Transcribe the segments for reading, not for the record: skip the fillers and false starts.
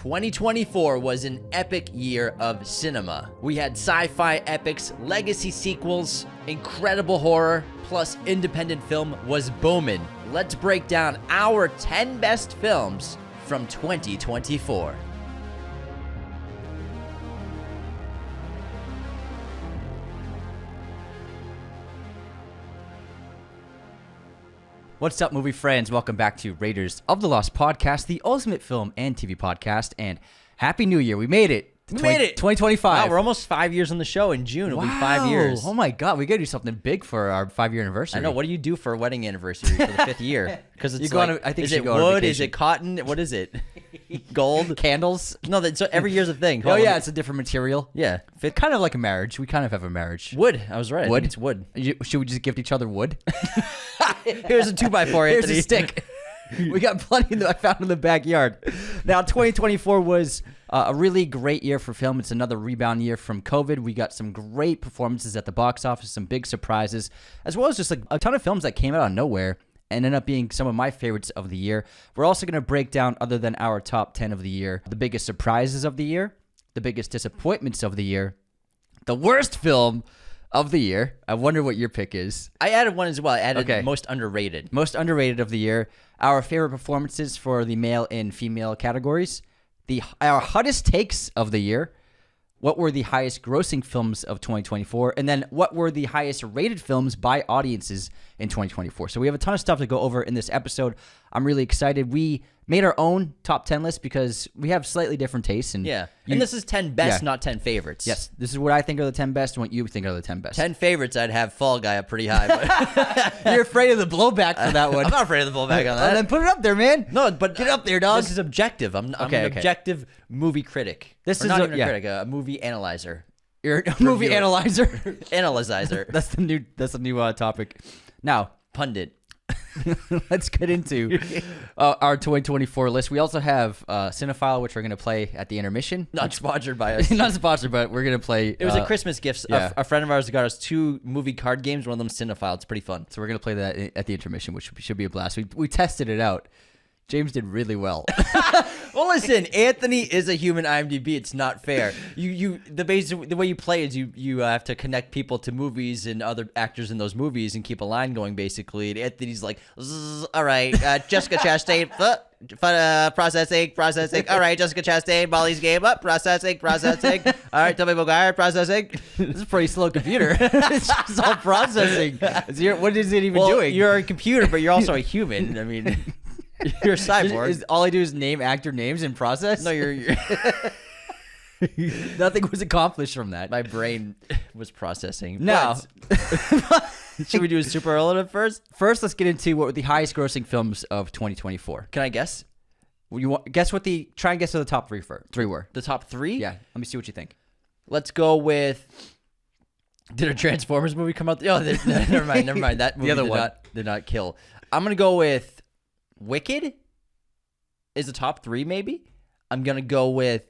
2024 was an epic year of cinema. We had sci-fi epics, legacy sequels, incredible horror, plus independent film was booming. Let's break down our 10 best films from 2024. What's up, movie friends? Welcome back to Raiders of the Lost podcast, the ultimate film and TV podcast, and Happy New Year. We made it. We made it. 2025. Wow, we're almost 5 years on the show. In June, it'll be 5 years. Oh my God, we gotta do something big for our 5-year anniversary. I know. What do you do for a wedding anniversary for the 5th year? Because it's I think is you it should go on wood? vacation. Is it cotton? What is it? Gold? Candles? No, so every year's a thing. Oh yeah, it's a different material. Yeah. It's kind of like a marriage. We kind of have a marriage. Wood. I was right. Wood? I think it's wood. Should we just gift each other wood? Here's a 2x4, Here's Anthony. a stick. We got plenty that I found in the backyard. Now, 2024 was a really great year for film. It's another rebound year from COVID. We got some great performances at the box office, some big surprises, as well as just a ton of films that came out of nowhere and ended up being some of my favorites of the year. We're also going to break down, other than our top 10 of the year, the biggest surprises of the year, the biggest disappointments of the year, the worst film of the year. I wonder what your pick is. I added one as well. I added most underrated. Most underrated of the year. Our favorite performances for the male and female categories. Our hottest takes of the year. What were the highest grossing films of 2024? And then what were the highest rated films by audiences in 2024? So we have a ton of stuff to go over in this episode. I'm really excited. We made our own top 10 list because we have slightly different tastes. And Yeah. And this is 10 best, not 10 favorites. Yes. This is what I think are the 10 best and what you think are the 10 best. 10 favorites, I'd have Fall Guy up pretty high. But You're afraid of the blowback for that one. I'm not afraid of the blowback on that. Then put it up there, man. No, but get up there, dog. This is objective. I'm an objective movie critic. This Or is not a- even a yeah. critic, a movie analyzer. You're a movie Reviewer. analyzer. Analyzer. That's the new topic. Now, Pundit. let's get into our 2024 list. We also have Cinephile, which we're going to play at the intermission. Not sponsored by us. Not sponsored, but we're going to play. It was a Christmas gift. yeah. A friend of ours got us 2 movie card games. One of them Cinephile. It's pretty fun. So we're going to play that at the intermission, which should be a blast. We tested it out. James did really well. Well, listen, Anthony is a human IMDb. It's not fair. The way you play is you have to connect people to movies and other actors in those movies and keep a line going, basically. And Anthony's like, all right, Jessica Chastain, processing. All right, Jessica Chastain, Molly's game up, processing. All right, Tobey Maguire, processing. This is a pretty slow computer. It's just all processing. What is it even doing? You're a computer, but you're also a human. I mean, you're a cyborg. All I do is name actor names and process? No, you're Nothing was accomplished from that. my brain was processing. Now, But should we do a superlative first? First, let's get into what were the highest grossing films of 2024. Can I guess? Try and guess what the top three were. The top 3? Yeah, let me see what you think. Let's go with. Did a Transformers movie come out? Oh, never mind. That movie did not kill. I'm gonna go with Wicked. Is the top 3 maybe? I'm gonna go with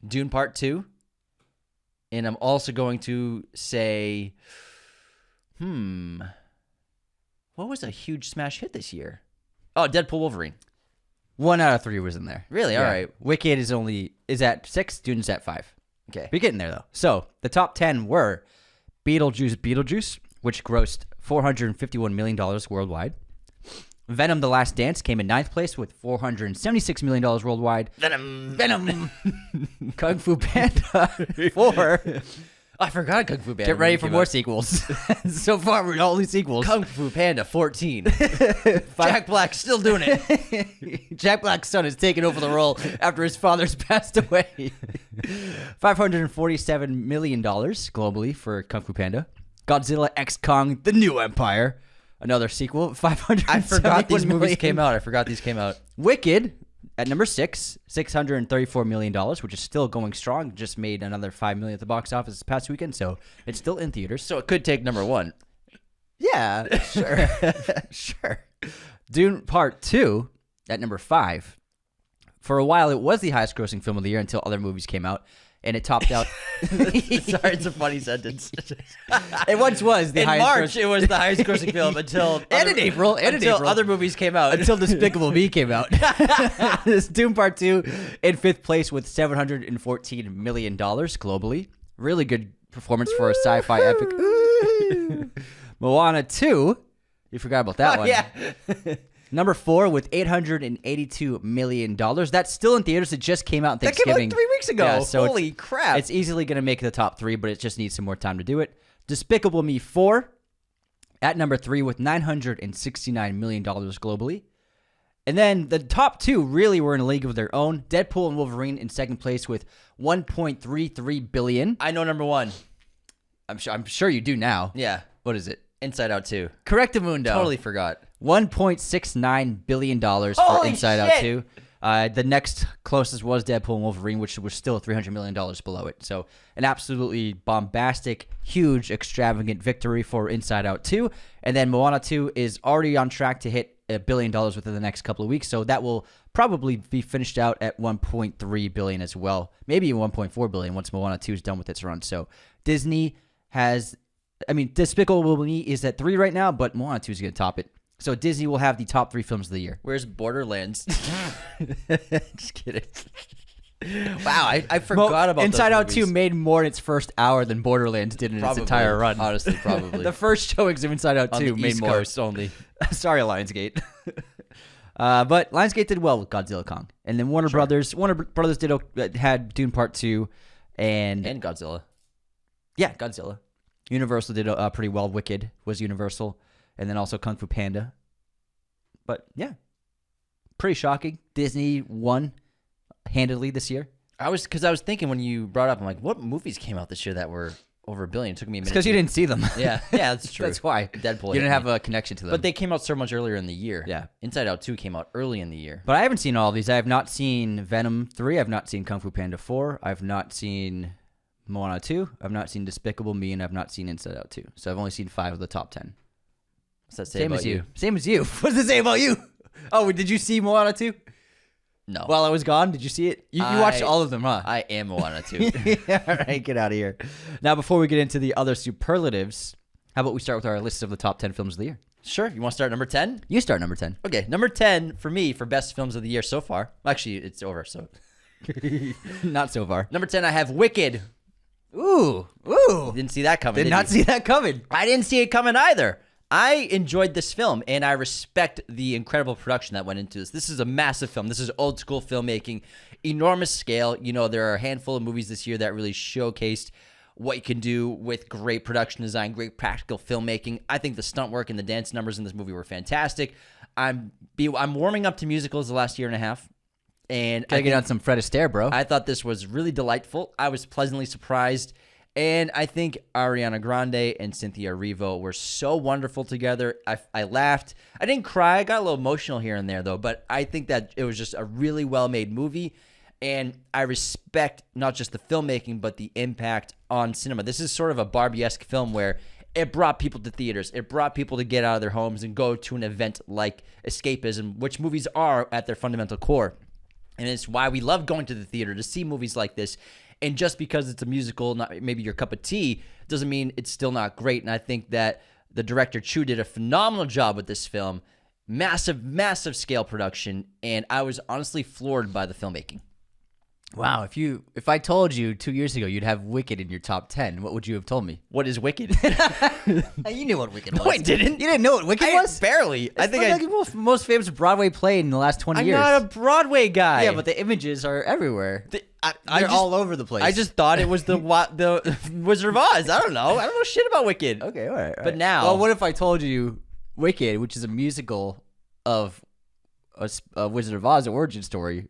Dune Part 2, and I'm also going to say, what was a huge smash hit this year? Oh, Deadpool Wolverine. 1 out of 3 was in there. Really? Yeah. All right. Wicked is at 6. Dune's at 5. Okay. We're getting there though. So the top 10 were Beetlejuice, which grossed $451 million worldwide. Venom: The Last Dance came in 9th place with $476 million worldwide. Venom. Kung Fu Panda 4. I forgot Kung Fu Panda. Get ready for more sequels. So far, we're only sequels. Kung Fu Panda 14. Jack Black still doing it. Jack Black's son is taking over the role after his father's passed away. $547 million globally for Kung Fu Panda. Godzilla x Kong: The New Empire. Another sequel. I forgot these movies came out. Wicked at number 6, $634 million, which is still going strong. Just made another $5 million at the box office this past weekend, so it's still in theaters. So it could take number 1. Yeah, sure. Sure. Dune Part 2 at number 5. For a while, it was the highest grossing film of the year until other movies came out. and it topped out. Sorry, it's a funny sentence. It once was the in highest. March, it was the highest grossing film until in April, other movies came out. Until Despicable Me came out. This Dune Part 2 in 5th place with $714 million globally. Really good performance for a sci-fi epic. Moana 2, you forgot about that one. Yeah. Number 4 with $882 million. That's still in theaters. It just came out on Thanksgiving. That came out like 3 weeks ago. Yeah, so holy crap. It's easily going to make the top 3, but it just needs some more time to do it. Despicable Me 4 at number 3 with $969 million globally. And then the top 2 really were in a league of their own. Deadpool and Wolverine in 2nd place with $1.33 billion. I know number 1. I'm sure you do now. Yeah. What is it? Inside Out 2. Correctamundo. Totally forgot. $1.69 billion for Holy Inside shit. Out 2. The next closest was Deadpool and Wolverine, which was still $300 million below it. So an absolutely bombastic, huge, extravagant victory for Inside Out 2. And then Moana 2 is already on track to hit $1 billion within the next couple of weeks. So that will probably be finished out at $1.3 billion as well. Maybe $1.4 billion once Moana 2 is done with its run. So Disney has... Despicable Me is at 3 right now, but Moana 2 is going to top it. So Disney will have the top 3 films of the year. Where's Borderlands? Just kidding. Wow, I forgot about Inside Out those 2 movies. made more in its first hour than Borderlands did in its entire run. Honestly, probably. The first showings of Inside Out 2 On the made East more. Coast only. Sorry, Lionsgate. But Lionsgate did well with Godzilla Kong. And then Warner Brothers had Dune Part 2 and Godzilla. Yeah, Godzilla. Universal did pretty well. Wicked was Universal. And then also Kung Fu Panda. But yeah, pretty shocking. Disney won handedly this year. I was thinking when you brought up, I'm like, what movies came out this year that were over $1 billion? It took me a minute. It's because you didn't see them. Yeah, that's true. That's why. Deadpool. You didn't have a connection to them. But they came out so much earlier in the year. Yeah. Inside Out 2 came out early in the year. But I haven't seen all of these. I have not seen Venom 3. I've not seen Kung Fu Panda 4. I've not seen Moana 2. I've not seen Despicable Me, and I've not seen Inside Out 2. So I've only seen 5 of the top 10. What's that say Same about as you? Same as you. What does it say about you? Oh, did you see Moana 2? No. While I was gone, did you see it? You watched all of them, huh? I am Moana 2. Yeah, all right, get out of here. Now, before we get into the other superlatives, how about we start with our list of the top 10 films of the year? Sure. You want to start number 10? You start number 10. Okay. Number 10 for me for best films of the year so far. Actually, it's over, so. Not so far. Number 10, I have Wicked. Ooh. Didn't see that coming. Did not see that coming. I didn't see it coming either. I enjoyed this film, and I respect the incredible production that went into this. This is a massive film. This is old school filmmaking, enormous scale. You know, there are a handful of movies this year that really showcased what you can do with great production design, great practical filmmaking. I think the stunt work and the dance numbers in this movie were fantastic. I'm warming up to musicals the last year and a half. And Gotta get on some Fred Astaire, bro. I thought this was really delightful. I was pleasantly surprised. And I think Ariana Grande and Cynthia Erivo were so wonderful together. I laughed. I didn't cry. I got a little emotional here and there, though. But I think that it was just a really well-made movie. And I respect not just the filmmaking, but the impact on cinema. This is sort of a Barbie-esque film where it brought people to theaters. It brought people to get out of their homes and go to an event like escapism, which movies are at their fundamental core. And it's why we love going to the theater, to see movies like this. And just because it's a musical, not maybe your cup of tea, doesn't mean it's still not great. And I think that the director, Chu, did a phenomenal job with this film. Massive, massive scale production. And I was honestly floored by the filmmaking. Wow, if I told you 2 years ago you'd have Wicked in your top 10, what would you have told me? What is Wicked? You knew what Wicked was. No, I didn't. You didn't know what Wicked was? Barely. I think the most famous Broadway play in the last 20 years. I'm not a Broadway guy. Yeah, but the images are everywhere. They're all over the place. I just thought it was the Wizard of Oz. I don't know. I don't know shit about Wicked. Okay, all right. But now... Well, what if I told you Wicked, which is a musical of a Wizard of Oz origin story...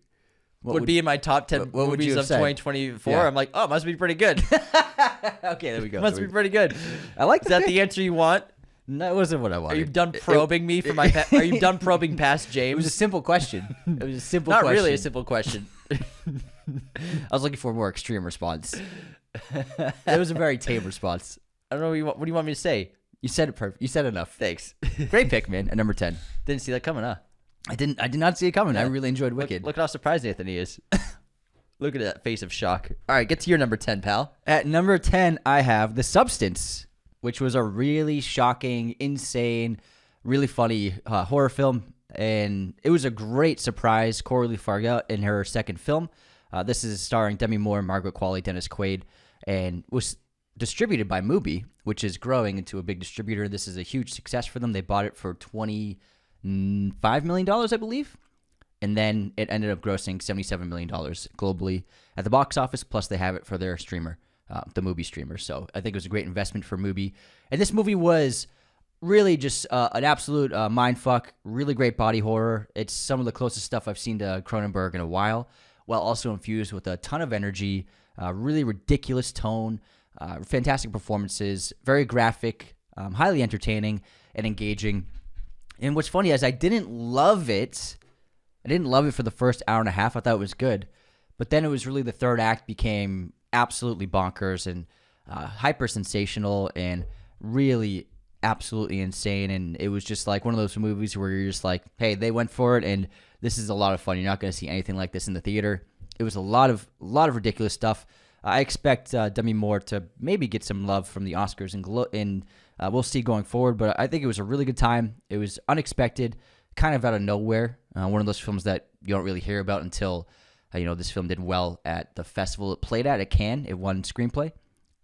Would be in my top 10 movies of 2024. Yeah. I'm like, oh, must be pretty good. Okay, there we go. Must be pretty good. I like Is that the answer you want? No, it wasn't what I wanted. Are you done probing me for my? Are you done probing past James? It was a simple question. It was a simple Not question. really a simple question. I was looking for a more extreme response. It was a very tame response. I don't know what do you want me to say? You said it perfect. You said enough. Thanks. Great pick, man. At number 10. Didn't see that coming, huh? I did not see it coming. I really enjoyed Wicked. Look how surprised Anthony is. Look at that face of shock. All right, get to your number 10, pal. At number 10, I have The Substance, which was a really shocking, insane, really funny horror film. And it was a great surprise. Coralie Farga in her second film. This is starring Demi Moore, Margaret Qualley, Dennis Quaid, and was distributed by Mubi, which is growing into a big distributor. This is a huge success for them. They bought it for $25 million, I believe. And then it ended up grossing $77 million globally at the box office, plus they have it for their streamer, the Mubi streamer. So I think it was a great investment for Mubi. And this movie was really just an absolute mindfuck, really great body horror. It's some of the closest stuff I've seen to Cronenberg in a while, while also infused with a ton of energy, really ridiculous tone, fantastic performances, very graphic, highly entertaining and engaging. And what's funny is I didn't love it. I didn't love it for the first hour and a half. I thought it was good. But then it was really the third act became absolutely bonkers and hyper sensational and really absolutely insane. And it was just like one of those movies where you're just like, hey, they went for it and this is a lot of fun. You're not going to see anything like this in the theater. It was a lot of ridiculous stuff. I expect Demi Moore to maybe get some love from the Oscars and we'll see going forward. But I think it was a really good time. It was unexpected, kind of out of nowhere. One of those films that you don't really hear about until, this film did well at the festival it played at Cannes. It won screenplay,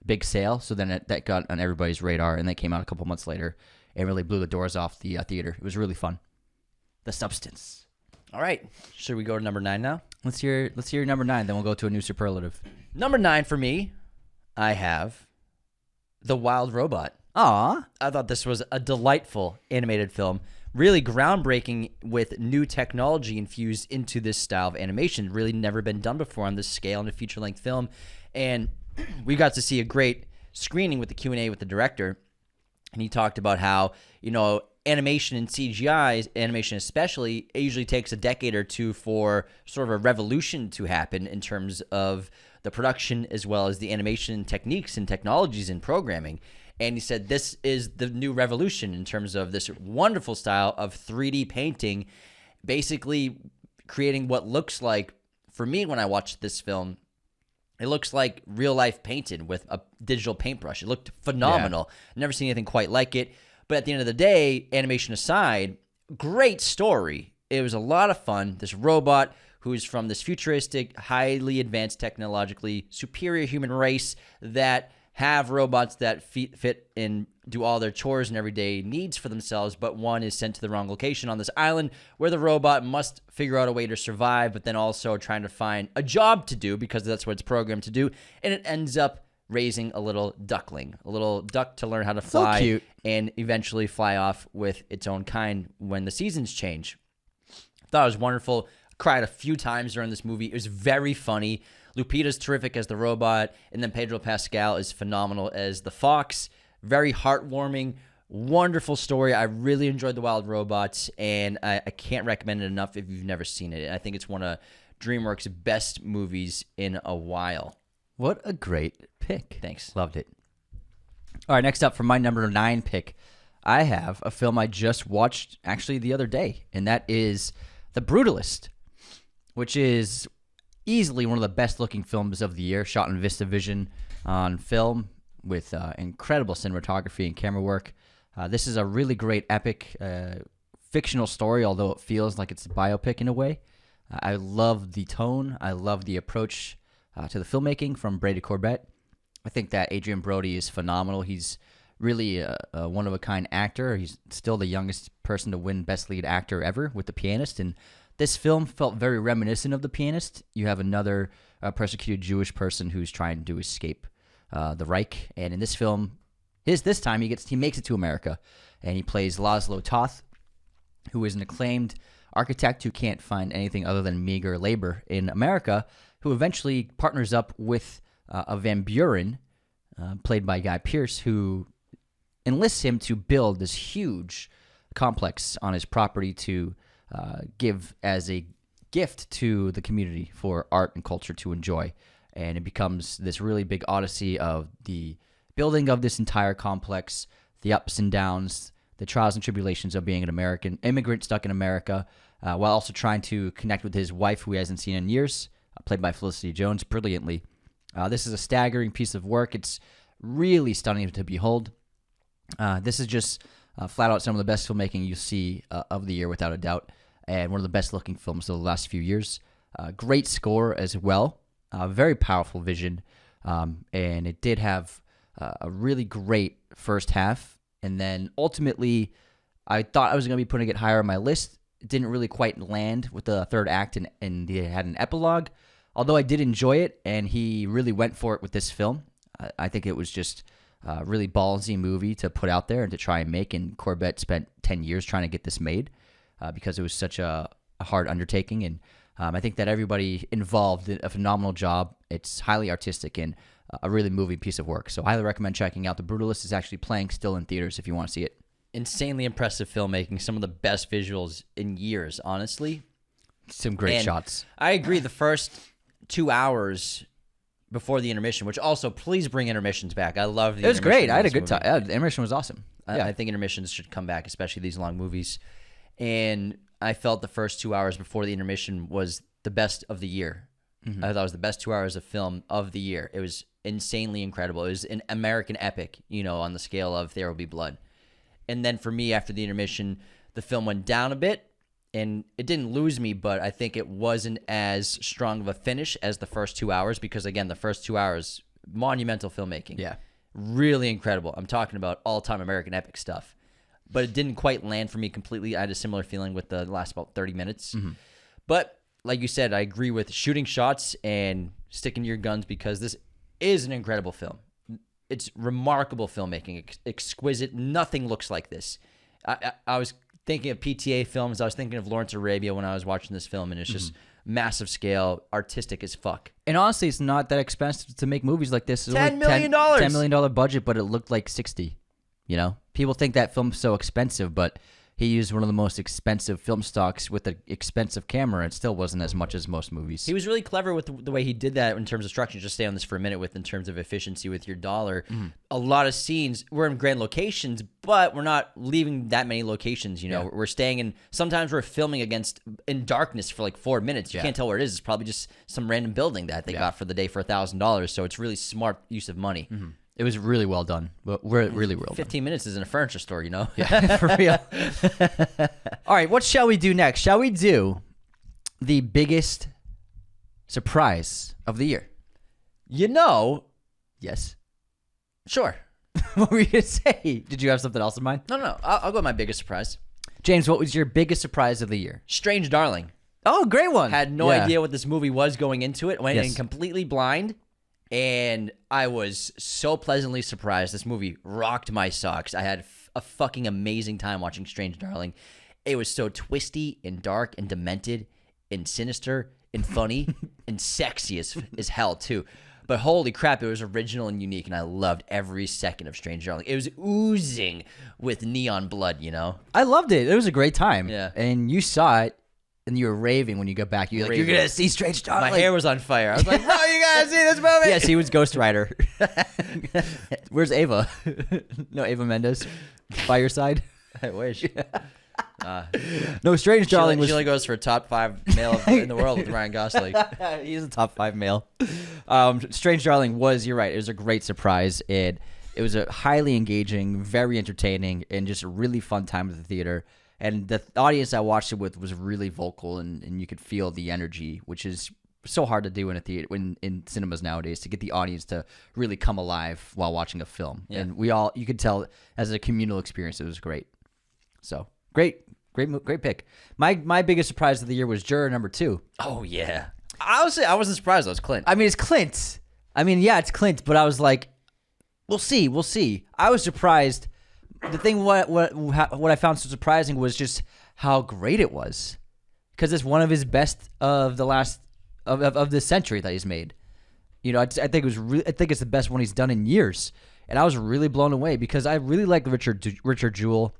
big sale. So then that got on everybody's radar, and that came out a couple months later and really blew the doors off the theater. It was really fun. The Substance. All right. Should we go to number 9 now? Let's hear number 9, then we'll go to a new superlative. Number 9 for me, I have The Wild Robot. Aw. I thought this was a delightful animated film. Really groundbreaking with new technology infused into this style of animation. Really never been done before on this scale in a feature-length film. And we got to see a great screening with the Q&A with the director. And he talked about how, animation and CGI, animation especially, it usually takes a decade or two for sort of a revolution to happen in terms of the production as well as the animation techniques and technologies in programming. And he said this is the new revolution in terms of this wonderful style of 3D painting, basically creating what looks like, for me when I watched this film, it looks like real life painted with a digital paintbrush. It looked phenomenal. Yeah. Never seen anything quite like it. But at the end of the day, animation aside, great story. It was a lot of fun. This robot who is from this futuristic, highly advanced, technologically superior human race that have robots that fit and do all their chores and everyday needs for themselves, but one is sent to the wrong location on this island where the robot must figure out a way to survive, but then also trying to find a job to do because that's what it's programmed to do, and it ends up raising a little duckling, a little duck to learn how to fly, so cute, and eventually fly off with its own kind when the seasons change. I thought it was wonderful. Cried a few times during this movie. It was very funny. Lupita's terrific as the robot, and then Pedro Pascal is phenomenal as the fox. Very heartwarming, wonderful story. I really enjoyed The Wild Robots, and I can't recommend it enough if you've never seen it. I think it's one of DreamWorks' best movies in a while. What a great pick. Thanks. Loved it. All right, next up for my number 9 pick, I have a film I just watched actually the other day, and that is The Brutalist, which is easily one of the best-looking films of the year, shot in VistaVision on film with incredible cinematography and camera work. This is a really great, epic, fictional story, although it feels like it's a biopic in a way. I love the tone. I love the approach to the filmmaking from Brady Corbett. I think that Adrian Brody is phenomenal. He's really a one-of-a-kind actor. He's still the youngest person to win Best Lead Actor ever with The Pianist, and this film felt very reminiscent of The Pianist. You have another persecuted Jewish person who's trying to escape the Reich, and in this film, this time he makes it to America, and he plays Laszlo Toth, who is an acclaimed architect who can't find anything other than meager labor in America, who eventually partners up with a Van Buren, played by Guy Pearce, who enlists him to build this huge complex on his property to give as a gift to the community for art and culture to enjoy. And it becomes this really big odyssey of the building of this entire complex, the ups and downs, the trials and tribulations of being an American immigrant stuck in America, while also trying to connect with his wife, who he hasn't seen in years, played by Felicity Jones brilliantly. This is a staggering piece of work. It's really stunning to behold. This is just flat out some of the best filmmaking you'll see of the year, without a doubt, and one of the best looking films of the last few years. Great score as well. Very powerful vision, and it did have a really great first half, and then ultimately I thought I was going to be putting it higher on my list. It didn't really quite land with the third act, and it had an epilogue, although I did enjoy it, and he really went for it with this film. I think it was just a really ballsy movie to put out there and to try and make, and Corbett spent 10 years trying to get this made because it was such a hard undertaking, and I think that everybody involved did a phenomenal job. It's highly artistic and a really moving piece of work. So I highly recommend checking out. The Brutalist is actually playing still in theaters if you want to see it. Insanely impressive filmmaking. Some of the best visuals in years, honestly. Some great shots. I agree. The first 2 hours before the intermission, which also, please bring intermissions back. I love the It was great. I had a good movie. time. The intermission was awesome. I think intermissions should come back, especially these long movies. And I felt the first 2 hours before the intermission was the best of the year. I thought it was the best 2 hours of film of the year. It was insanely incredible. It was an American epic, on the scale of There Will Be Blood. And then for me, after the intermission, the film went down a bit, and it didn't lose me, but I think it wasn't as strong of a finish as the first 2 hours because, again, the first 2 hours, monumental filmmaking. Yeah. Really incredible. I'm talking about all-time American epic stuff. But it didn't quite land for me completely. I had a similar feeling with the last about 30 minutes. But like you said, I agree with shooting shots and sticking to your guns because this is an incredible film. It's remarkable filmmaking, exquisite. Nothing looks like this. I was thinking of PTA films. I was thinking of Lawrence Arabia when I was watching this film, and it's just massive scale, artistic as fuck. And honestly, it's not that expensive to make movies like this. It's $10 million. $10 million budget, but it looked like 60. People think that film's so expensive, but he used one of the most expensive film stocks with an expensive camera. It still wasn't as much as most movies. He was really clever with the way he did that in terms of structure. Just stay on this for a minute in terms of efficiency with your dollar. A lot of scenes, we're in grand locations, but we're not leaving that many locations. We're staying in, sometimes we're filming in darkness for like 4 minutes. You can't tell where it is. It's probably just some random building that they got for the day for $1,000. So it's really smart use of money. It was really well done. Really well done. 15 minutes is in a furniture store, Yeah, for real. All right, what shall we do next? Shall we do the biggest surprise of the year? Yes. Sure. What were you going to say? Did you have something else in mind? No. I'll go with my biggest surprise. James, what was your biggest surprise of the year? Strange Darling. Oh, great one. Had no idea what this movie was going into it. Went in completely blind. And I was so pleasantly surprised. This movie rocked my socks. I had a fucking amazing time watching Strange Darling. It was so twisty and dark and demented and sinister and funny and sexy as hell, too. But holy crap, it was original and unique, and I loved every second of Strange Darling. It was oozing with neon blood, I loved it. It was a great time. Yeah. And you saw it. And you were raving when you got back. You're like, you're going to see Strange Darling. My hair was on fire. I was like, bro, you got to see this movie. Yes, he was Ghost Rider. Where's Ava? No, Ava Mendes. By your side? I wish. No, Strange Darling was... She only goes for top 5 male in the world with Ryan Gosling. He's a top 5 male. Strange Darling was, you're right, it was a great surprise. It was a highly engaging, very entertaining, and just a really fun time at the theater. And the audience I watched it with was really vocal, and you could feel the energy, which is so hard to do in a theater, in cinemas nowadays, to get the audience to really come alive while watching a film. Yeah. And you could tell as a communal experience, it was great. So great pick. My biggest surprise of the year was Juror number 2. Oh yeah, I wasn't surprised. It was Clint. I mean, it's Clint. It's Clint, but I was like, we'll see. I was surprised. The thing what I found so surprising was just how great it was, because it's one of his best of the last of this century that he's made. I think it's the best one he's done in years, and I was really blown away because I really like Richard Jewell,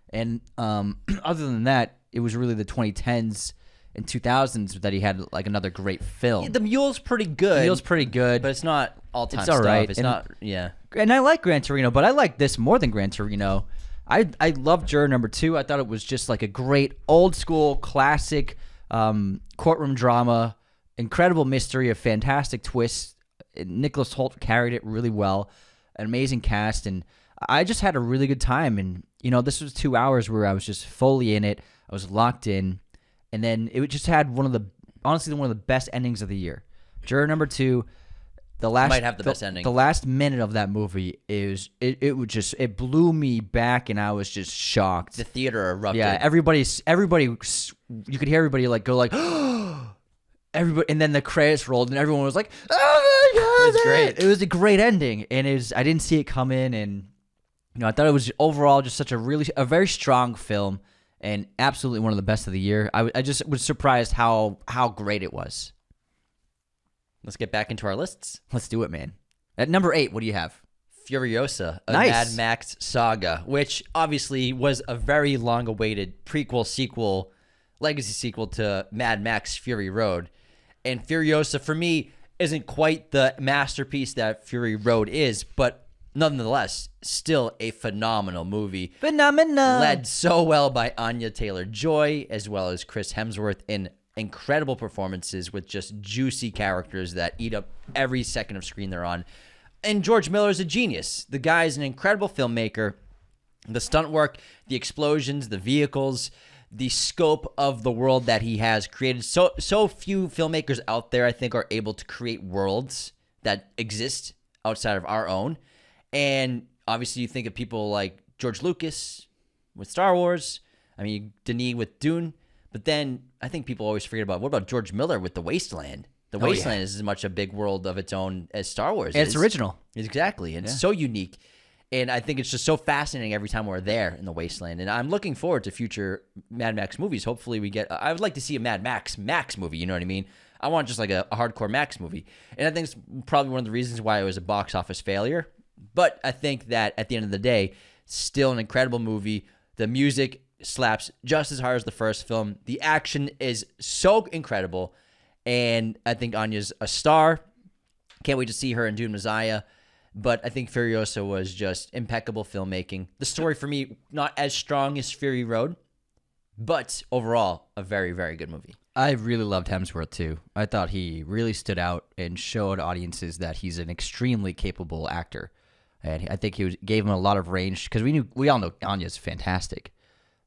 and other than that, it was really the 2010s and 2000s that he had like another great film. The Mule's pretty good. But it's not all-time it's all stuff. right. It's not, yeah. And I like Gran Torino, but I like this more than Gran Torino. I loved Juror number 2. I thought it was just like a great old school classic courtroom drama, incredible mystery, a fantastic twist. Nicholas Hoult carried it really well, an amazing cast, and I just had a really good time. And this was 2 hours where I was just fully in it. I was locked in, and then it just had one of the best endings of the year. Juror number 2. Might have the best ending. The last minute of that movie it blew me back, and I was just shocked. The theater erupted. Yeah, everybody. You could hear everybody go like, everybody, and then the credits rolled, and everyone was like, "Oh my god!" It was great. It was a great ending, and I didn't see it come in, and I thought it was overall just such a very strong film, and absolutely one of the best of the year. I just was surprised how great it was. Let's get back into our lists. Let's do it, man. At number 8, what do you have? Furiosa, a Nice. Mad Max saga, which obviously was a very long-awaited prequel, sequel, legacy sequel to Mad Max Fury Road. And Furiosa, for me, isn't quite the masterpiece that Fury Road is, but nonetheless, still a phenomenal movie. Phenomenal. Led so well by Anya Taylor-Joy, as well as Chris Hemsworth in incredible performances with just juicy characters that eat up every second of screen they're on. And George Miller's a genius. The guy's an incredible filmmaker. The stunt work, the explosions, the vehicles, the scope of the world that he has created. So few filmmakers out there, I think, are able to create worlds that exist outside of our own. And obviously you think of people like George Lucas with Star Wars. I mean, Denis with Dune. But then I think people always forget about, what about George Miller with The Wasteland? The Wasteland is as much a big world of its own as Star Wars is. It's original. Exactly. And it's so unique. And I think it's just so fascinating every time we're there in The Wasteland. And I'm looking forward to future Mad Max movies. Hopefully we get... I would like to see a Mad Max movie, you know what I mean? I want just like a hardcore Max movie. And I think it's probably one of the reasons why it was a box office failure. But I think that at the end of the day, still an incredible movie. The music slaps just as hard as the first film. The action is so incredible, and I think Anya's a star. Can't wait to see her in Dune Messiah. But I think Furiosa was just impeccable filmmaking. The story for me, not as strong as Fury Road, but overall a very, very good movie. I really loved Hemsworth too. I thought he really stood out and showed audiences that he's an extremely capable actor, and I think gave him a lot of range, because we all know Anya's fantastic.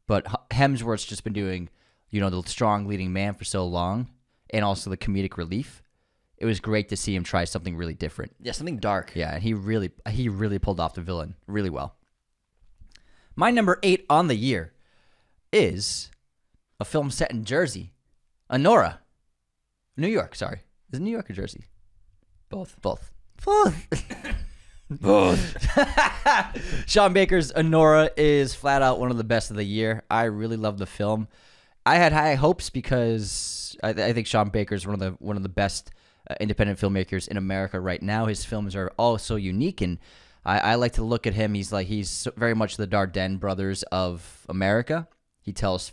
But Hemsworth's just been doing, the strong leading man for so long, and also the comedic relief. It was great to see him try something really different. Yeah, something dark. Yeah, and he really pulled off the villain really well. My number 8 on the year is a film set in Jersey, Anora, New York. Sorry, is it New York or Jersey? Both. Both. Sean Baker's Anora is flat out one of the best of the year. I really love the film. I had high hopes because I think Sean Baker's one of the best independent filmmakers in America right now. His films are all so unique, and I like to look at him. He's very much the Dardenne brothers of America. He tells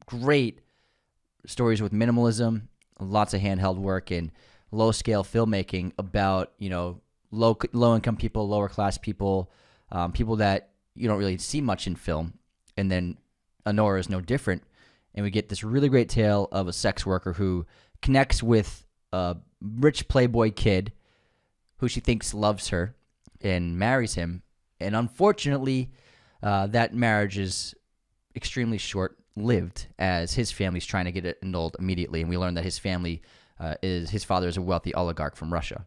great stories with minimalism, lots of handheld work, and low scale filmmaking about low income people, lower class people, people that you don't really see much in film. And then Anora is no different. And we get this really great tale of a sex worker who connects with a rich playboy kid who she thinks loves her and marries him. And unfortunately, that marriage is extremely short-lived, as his family's trying to get it annulled immediately. And we learn that his family his father is a wealthy oligarch from Russia.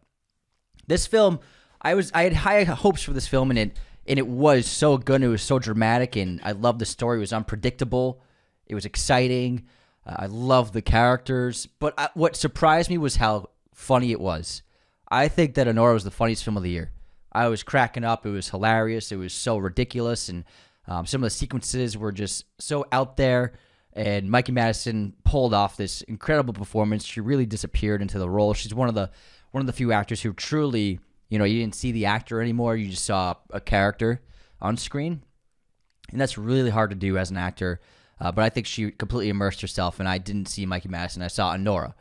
This film, I had high hopes for this film, and it was so good. And it was so dramatic, and I loved the story. It was unpredictable. It was exciting. I loved the characters. But what surprised me was how funny it was. I think that Anora was the funniest film of the year. I was cracking up. It was hilarious. It was so ridiculous, and some of the sequences were just so out there. And Mikey Madison pulled off this incredible performance. She really disappeared into the role. She's one of the few actors who truly, you didn't see the actor anymore. You just saw a character on screen. And that's really hard to do as an actor. But I think she completely immersed herself, and I didn't see Mikey Madison. I saw Anora.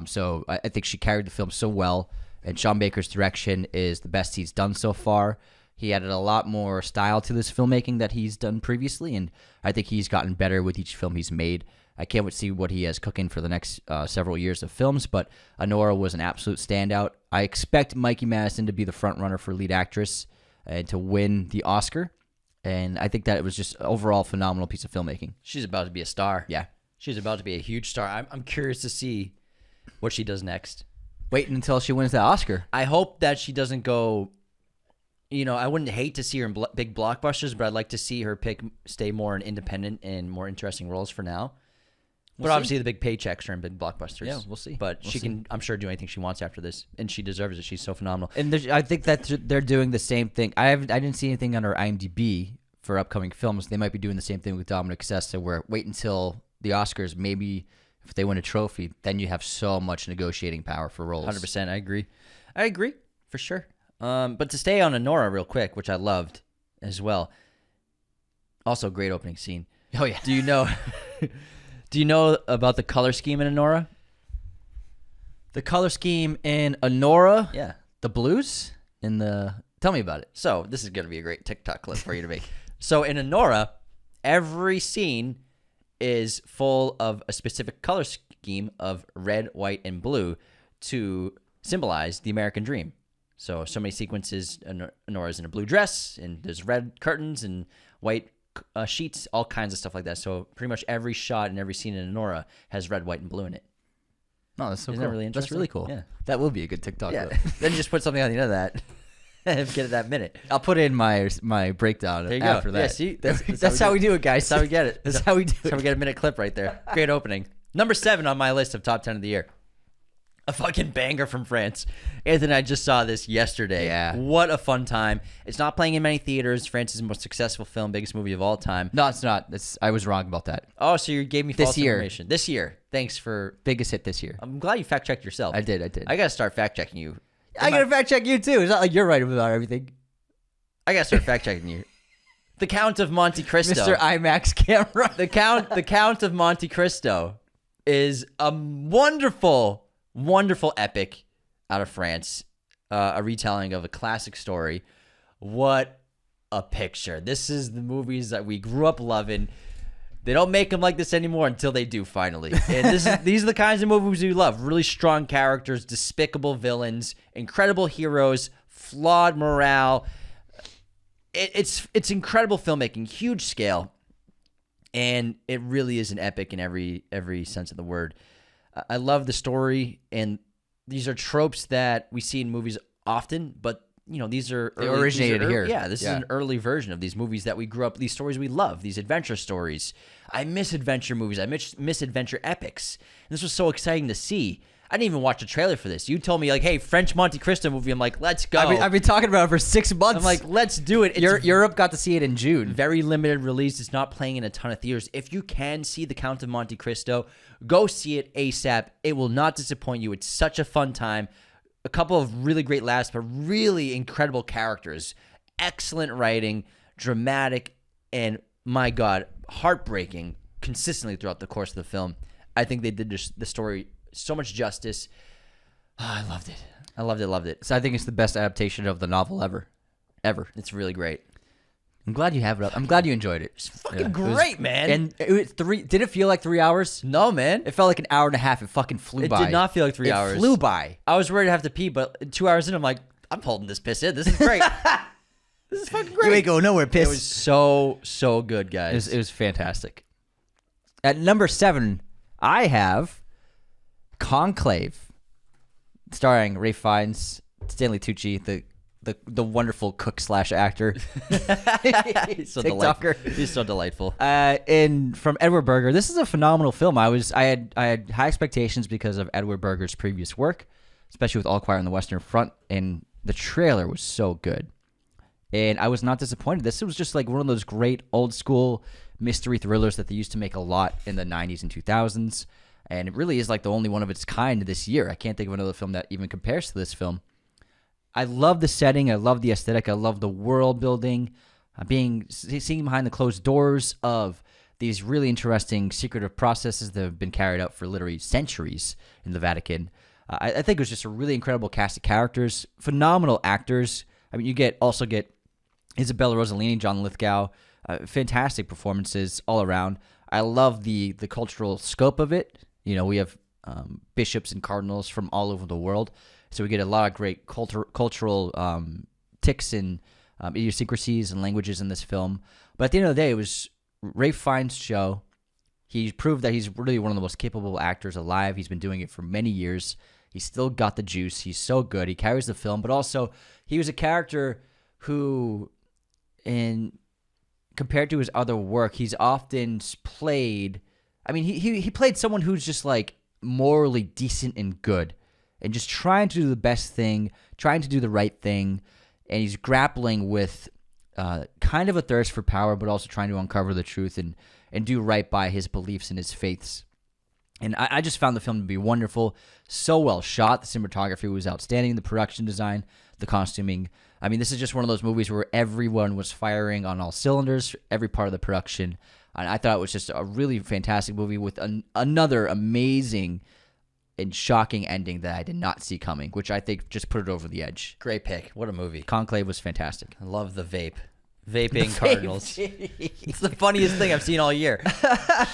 So I think she carried the film so well. And Sean Baker's direction is the best he's done so far. He added a lot more style to this filmmaking that he's done previously, and I think he's gotten better with each film he's made. I can't wait to see what he has cooking for the next several years of films, but Anora was an absolute standout. I expect Mikey Madison to be the front runner for lead actress and to win the Oscar, and I think that it was just overall phenomenal piece of filmmaking. She's about to be a star. Yeah. She's about to be a huge star. I'm curious to see what she does next. Waiting until she wins that Oscar. I hope that she doesn't go, I wouldn't hate to see her in big blockbusters, but I'd like to see her stay more in independent and more interesting roles for now. But obviously the big paychecks are in big blockbusters. Yeah, we'll see. But she can, I'm sure, do anything she wants after this, and she deserves it. She's so phenomenal. And I think that they're doing the same thing. I didn't see anything on her IMDb for upcoming films. They might be doing the same thing with Dominic Sessa, where wait until the Oscars, maybe if they win a trophy, then you have so much negotiating power for roles. 100%, I agree for sure. But to stay on Anora real quick, which I loved as well. Also, great opening scene. Oh yeah. Do you know about the color scheme in Anora? The color scheme in Anora? Yeah. The blues? Tell me about it. So this is going to be a great TikTok clip for you to make. So in Anora, every scene is full of a specific color scheme of red, white, and blue to symbolize the American dream. So many sequences, Anora's in a blue dress, and there's red curtains and white sheets, all kinds of stuff like that. So pretty much every shot and every scene in Anora has red, white, and blue in it. Oh, that's so Isn't cool. that really interesting? That's really cool. Yeah. That will be a good TikTok clip. Then just put something on the end of that. And get it that minute. I'll put in my breakdown There you after go. that. Yeah, see? That's how we do it, guys. That's how we get it. That's how we do That's how we get a minute clip right there. Great opening. Number 7 on my list of top 10 of the year. A fucking banger from France. Anthony, I just saw this yesterday. Yeah. What a fun time. It's not playing in many theaters. France's most successful film, biggest movie of all time. No, it's not. I was wrong about that. Oh, so you gave me false year. information. This year. Thanks for... Biggest hit this year. I'm glad you fact-checked yourself. I did. I got to start fact-checking you. I got to fact-check you, too. It's not like you're right about everything. I got to start fact-checking you. The Count of Monte Cristo. Mr. IMAX camera. The Count of Monte Cristo is a wonderful epic out of France, a retelling of a classic story. What a picture. This is the movies that we grew up loving. They don't make them like this anymore until they do finally. And these are the kinds of movies we love. Really strong characters, despicable villains, incredible heroes, flawed morale. It's incredible filmmaking, huge scale. And it really is an epic in every sense of the word. I love the story, and these are tropes that we see in movies often, but these are originated here. Yeah, this is an early version of these movies that we grew up, these stories we love, these adventure stories. I miss adventure movies. I miss adventure epics. And this was so exciting to see. I didn't even watch a trailer for this. You told me, like, hey, French Monte Cristo movie. I'm like, let's go. I've been talking about it for 6 months. I'm like, let's do it. Europe got to see it in June. Very limited release. It's not playing in a ton of theaters. If you can see The Count of Monte Cristo, go see it ASAP. It will not disappoint you. It's such a fun time. A couple of really great laughs, but really incredible characters. Excellent writing, dramatic, and my God, heartbreaking consistently throughout the course of the film. I think they did the story so much justice. Oh, I loved it. Loved it. So I think it's the best adaptation of the novel ever. It's really great. I'm glad you have it up. I'm glad you enjoyed it. It's fucking great, man. And it was did it feel like 3 hours? No, man. It felt like an hour and a half. It fucking flew by. It did not feel like 3 hours. It flew by. I was worried to have to pee, but 2 hours in, I'm like, I'm holding this piss in. This is great. This is fucking great. You ain't going nowhere, piss. It was so good, guys. It was fantastic. At number 7, I have Conclave, starring Ralph Fiennes, Stanley Tucci, the wonderful cook / actor. He's so delightful. He's so delightful. And from Edward Berger, this is a phenomenal film. I had high expectations because of Edward Berger's previous work, especially with All Quiet on the Western Front, and the trailer was so good. And I was not disappointed. This was just like one of those great old school mystery thrillers that they used to make a lot in the 90s and 2000s. And it really is like the only one of its kind this year. I can't think of another film that even compares to this film. I love the setting. I love the aesthetic. I love the world building. Seeing behind the closed doors of these really interesting secretive processes that have been carried out for literally centuries in the Vatican. I think it was just a really incredible cast of characters, phenomenal actors. I mean, you also get Isabella Rossellini, John Lithgow, fantastic performances all around. I love the cultural scope of it. We have bishops and cardinals from all over the world, so we get a lot of great cultural ticks and idiosyncrasies and languages in this film. But at the end of the day, it was Ralph Fiennes' show. He proved that he's really one of the most capable actors alive. He's been doing it for many years. He's still got the juice. He's so good. He carries the film, but also he was a character who, compared to his other work, he's often played. I mean, he played someone who's just like morally decent and good, and just trying to do the best thing, trying to do the right thing, and he's grappling with kind of a thirst for power, but also trying to uncover the truth and do right by his beliefs and his faiths. And I just found the film to be wonderful. So well shot. The cinematography was outstanding. The production design, the costuming. I mean, this is just one of those movies where everyone was firing on all cylinders, every part of the production. And I thought it was just a really fantastic movie with another amazing and shocking ending that I did not see coming, which I think just put it over the edge. Great pick. What a movie. Conclave was fantastic. I love the vape. Vaping Cardinals. It's the funniest thing I've seen all year.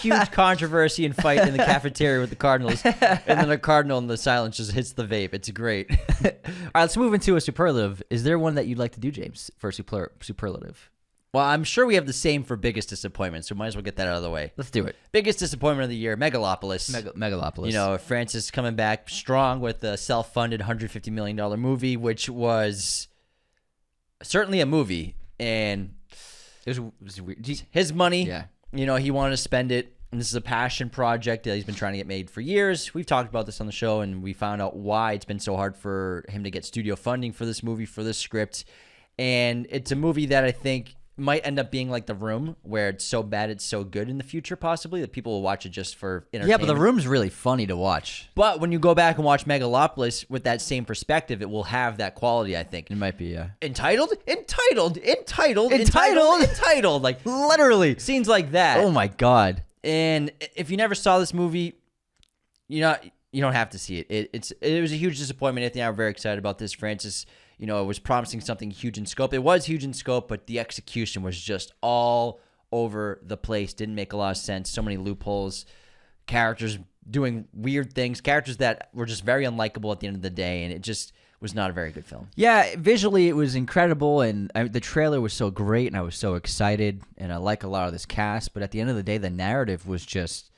Huge controversy and fight in the cafeteria with the Cardinals, and then a Cardinal in the silence just hits the vape. It's great. All right, let's move into a superlative. Is there one that you'd like to do, James, for a superlative? Well, I'm sure we have the same for biggest disappointment, so might as well get that out of the way. Let's do it. Biggest disappointment of the year, Megalopolis. Megalopolis. Francis coming back strong with a self-funded $150 million movie, which was certainly a movie. And it was weird. His money, yeah. He wanted to spend it. And this is a passion project that he's been trying to get made for years. We've talked about this on the show, and we found out why it's been so hard for him to get studio funding for this movie, for this script. And it's a movie that I think might end up being like The Room, where it's so bad it's so good in the future, possibly, that people will watch it just for entertainment. Yeah, but The Room's really funny to watch. But when you go back and watch Megalopolis with that same perspective, it will have that quality, I think. It might be, yeah. Entitled. Like, literally. Scenes like that. Oh, my God. And if you never saw this movie, you don't have to see it. It was a huge disappointment. Anthony and I were very excited about this. Francis, it was promising something huge in scope. It was huge in scope, but the execution was just all over the place. Didn't make a lot of sense. So many loopholes. Characters doing weird things. Characters that were just very unlikable at the end of the day, and it just was not a very good film. Yeah, visually it was incredible, and the trailer was so great, and I was so excited, and I like a lot of this cast, but at the end of the day, the narrative was just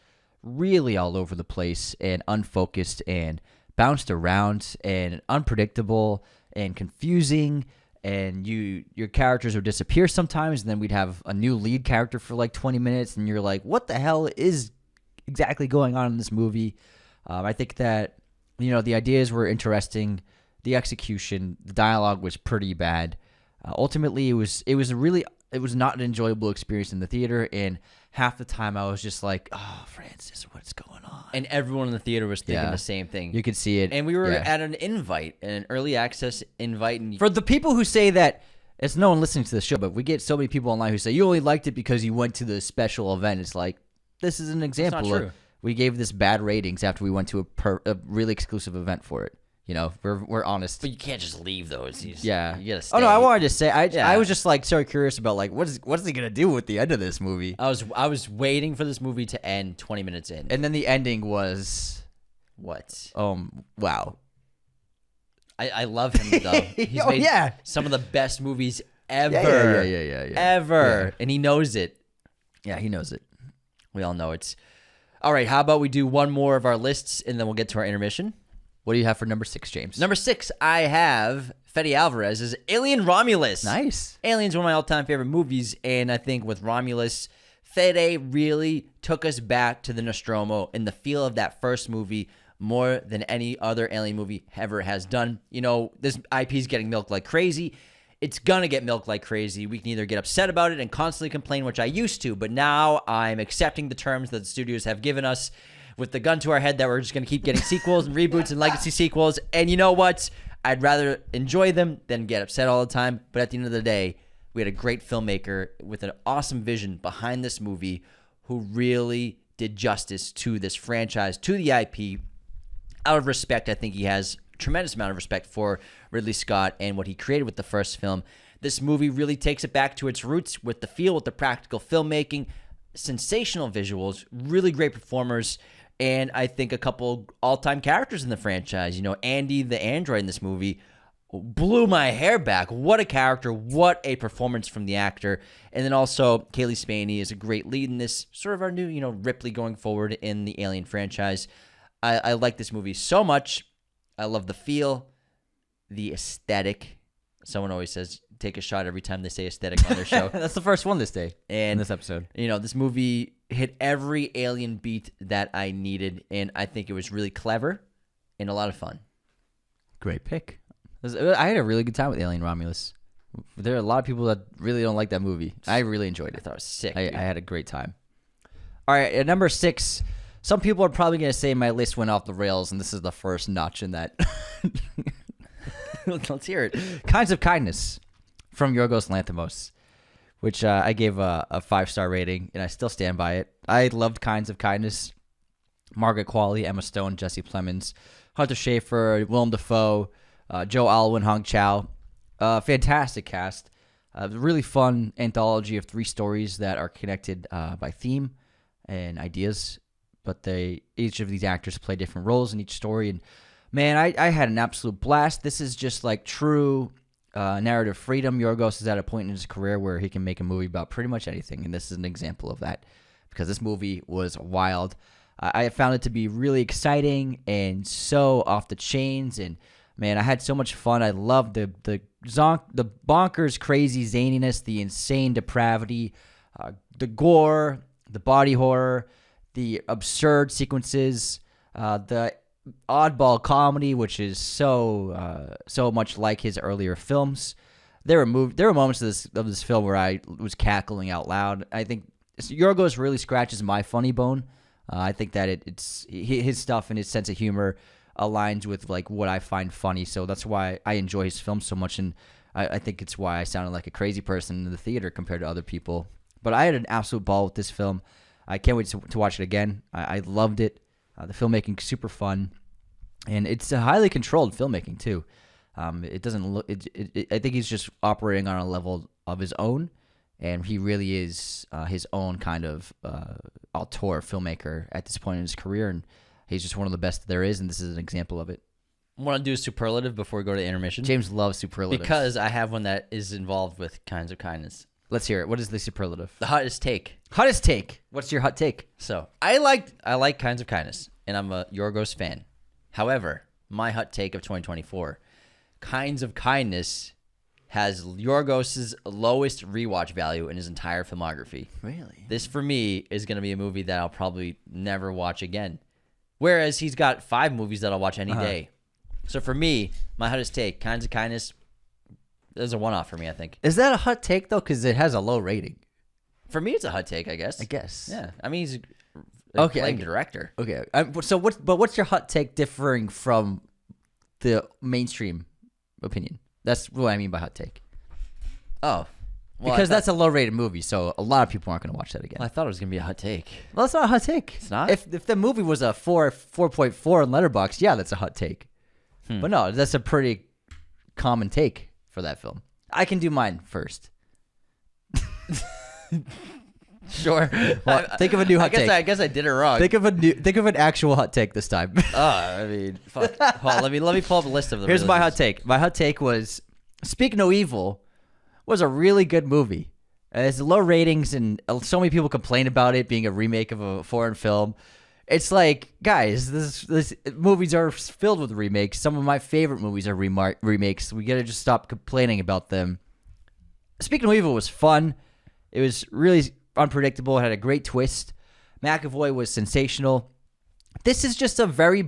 really all over the place and unfocused and bounced around and unpredictable and confusing, and your characters would disappear sometimes, and then we'd have a new lead character for like 20 minutes, and you're like, what the hell is exactly going on in this movie? I think that, the ideas were interesting, the execution, the dialogue was pretty bad. Ultimately, it was not an enjoyable experience in the theater, and half the time I was just like, oh, Francis, what's going on? And everyone in the theater was thinking the same thing. You could see it. And we were at an early access invite. And for the people who say that, it's no one listening to the show, but we get so many people online who say, you only liked it because you went to the special event. It's like, this is an example. That's not true. We gave this bad ratings after we went to a really exclusive event for it. We're honest. But you can't just leave those. You gotta stay. Oh no, I wanted to say I was just like so curious about like what's he gonna do with the end of this movie. I was waiting for this movie to end 20 minutes in, and then the ending was what? Wow. I love him though. He's made some of the best movies ever. Yeah. Ever, and he knows it. Yeah, he knows it. We all know it. All right, how about we do one more of our lists, and then we'll get to our intermission. What do you have for number 6, James? Number 6, I have Fede Alvarez's Alien Romulus. Nice. Alien's one of my all-time favorite movies, and I think with Romulus, Fede really took us back to the Nostromo and the feel of that first movie more than any other Alien movie ever has done. This IP is getting milked like crazy. It's going to get milked like crazy. We can either get upset about it and constantly complain, which I used to, but now I'm accepting the terms that the studios have given us with the gun to our head that we're just going to keep getting sequels and reboots and legacy sequels. And you know what? I'd rather enjoy them than get upset all the time. But at the end of the day, we had a great filmmaker with an awesome vision behind this movie who really did justice to this franchise, to the IP. Out of respect, I think he has a tremendous amount of respect for Ridley Scott and what he created with the first film. This movie really takes it back to its roots with the feel, with the practical filmmaking. sensational visuals, really great performers, and I think a couple all-time characters in the franchise. Andy the android in this movie blew my hair back. What a character. What a performance from the actor. And then also, Kaylee Spaney is a great lead in this, sort of our new, Ripley going forward in the Alien franchise. I like this movie so much. I love the feel, the aesthetic. Someone always says, take a shot every time they say aesthetic on their show. That's the first one this day, and in this episode. This movie hit every Alien beat that I needed, and I think it was really clever and a lot of fun. Great pick. I had a really good time with Alien Romulus. There are a lot of people that really don't like that movie. I really enjoyed it. I thought it was sick. I had a great time. All right, at number 6, some people are probably going to say my list went off the rails, and this is the first notch in that. Let's hear it. Kinds of Kindness from Yorgos Lanthimos, which I gave a 5-star rating, and I still stand by it. I loved Kinds of Kindness. Margaret Qualley, Emma Stone, Jesse Plemons, Hunter Schafer, Willem Dafoe, Joe Alwyn, Hong Chow. Fantastic cast. Really fun anthology of 3 stories that are connected by theme and ideas, but each of these actors play different roles in each story. And man, I had an absolute blast. This is just like true narrative freedom. Yorgos is at a point in his career where he can make a movie about pretty much anything, and this is an example of that because this movie was wild. I found it to be really exciting and so off the chains, and man, I had so much fun. I loved the bonkers, crazy zaniness, the insane depravity, the gore, the body horror, the absurd sequences, the oddball comedy, which is so much like his earlier films. There were moments of this film where I was cackling out loud. I think Yorgos really scratches my funny bone. I think that it's his stuff and his sense of humor aligns with like what I find funny, so that's why I enjoy his films so much, and I think it's why I sounded like a crazy person in the theater compared to other people. But I had an absolute ball with this film. I can't wait to watch it again. I loved it. The filmmaking super fun, and it's a highly controlled filmmaking too. It doesn't look. I think he's just operating on a level of his own, and he really is his own kind of auteur filmmaker at this point in his career, and he's just one of the best there is, and this is an example of it. I want to do a superlative before we go to intermission. James loves superlatives. Because I have one that is involved with Kinds of Kindness. Let's hear it. What is the superlative? The hottest take. Hottest take. What's your hot take? So, I like Kinds of Kindness, and I'm a Yorgos fan. However, my hot take of 2024, Kinds of Kindness has Yorgos' lowest rewatch value in his entire filmography. Really? This, for me, is going to be a movie that I'll probably never watch again. Whereas he's got 5 movies that I'll watch any day. So for me, my hottest take, Kinds of Kindness, is a one-off for me, I think. Is that a hot take, though? Because it has a low rating. For me, it's a hot take, I guess. Yeah. I mean, he's a acclaimed director. Okay. So what's your hot take differing from the mainstream opinion? That's what I mean by hot take. Oh. Well, because that's a low-rated movie, so a lot of people aren't going to watch that again. Well, I thought it was going to be a hot take. Well, that's not a hot take. It's not? If the movie was a 4.4 in Letterboxd, yeah, that's a hot take. But no, that's a pretty common take for that film. I can do mine first. Sure. Well, think of a new hot take. I guess I did it wrong. Think of an actual hot take this time. I mean, fuck. Hold on, let me pull up a list of them. Here's my hot take. My hot take was Speak No Evil was a really good movie. It has low ratings, and so many people complain about it being a remake of a foreign film. It's like, guys, this movies are filled with remakes. Some of my favorite movies are remakes. We gotta just stop complaining about them. Speak No Evil was fun. It was really unpredictable. It had a great twist. McAvoy was sensational. This is just a very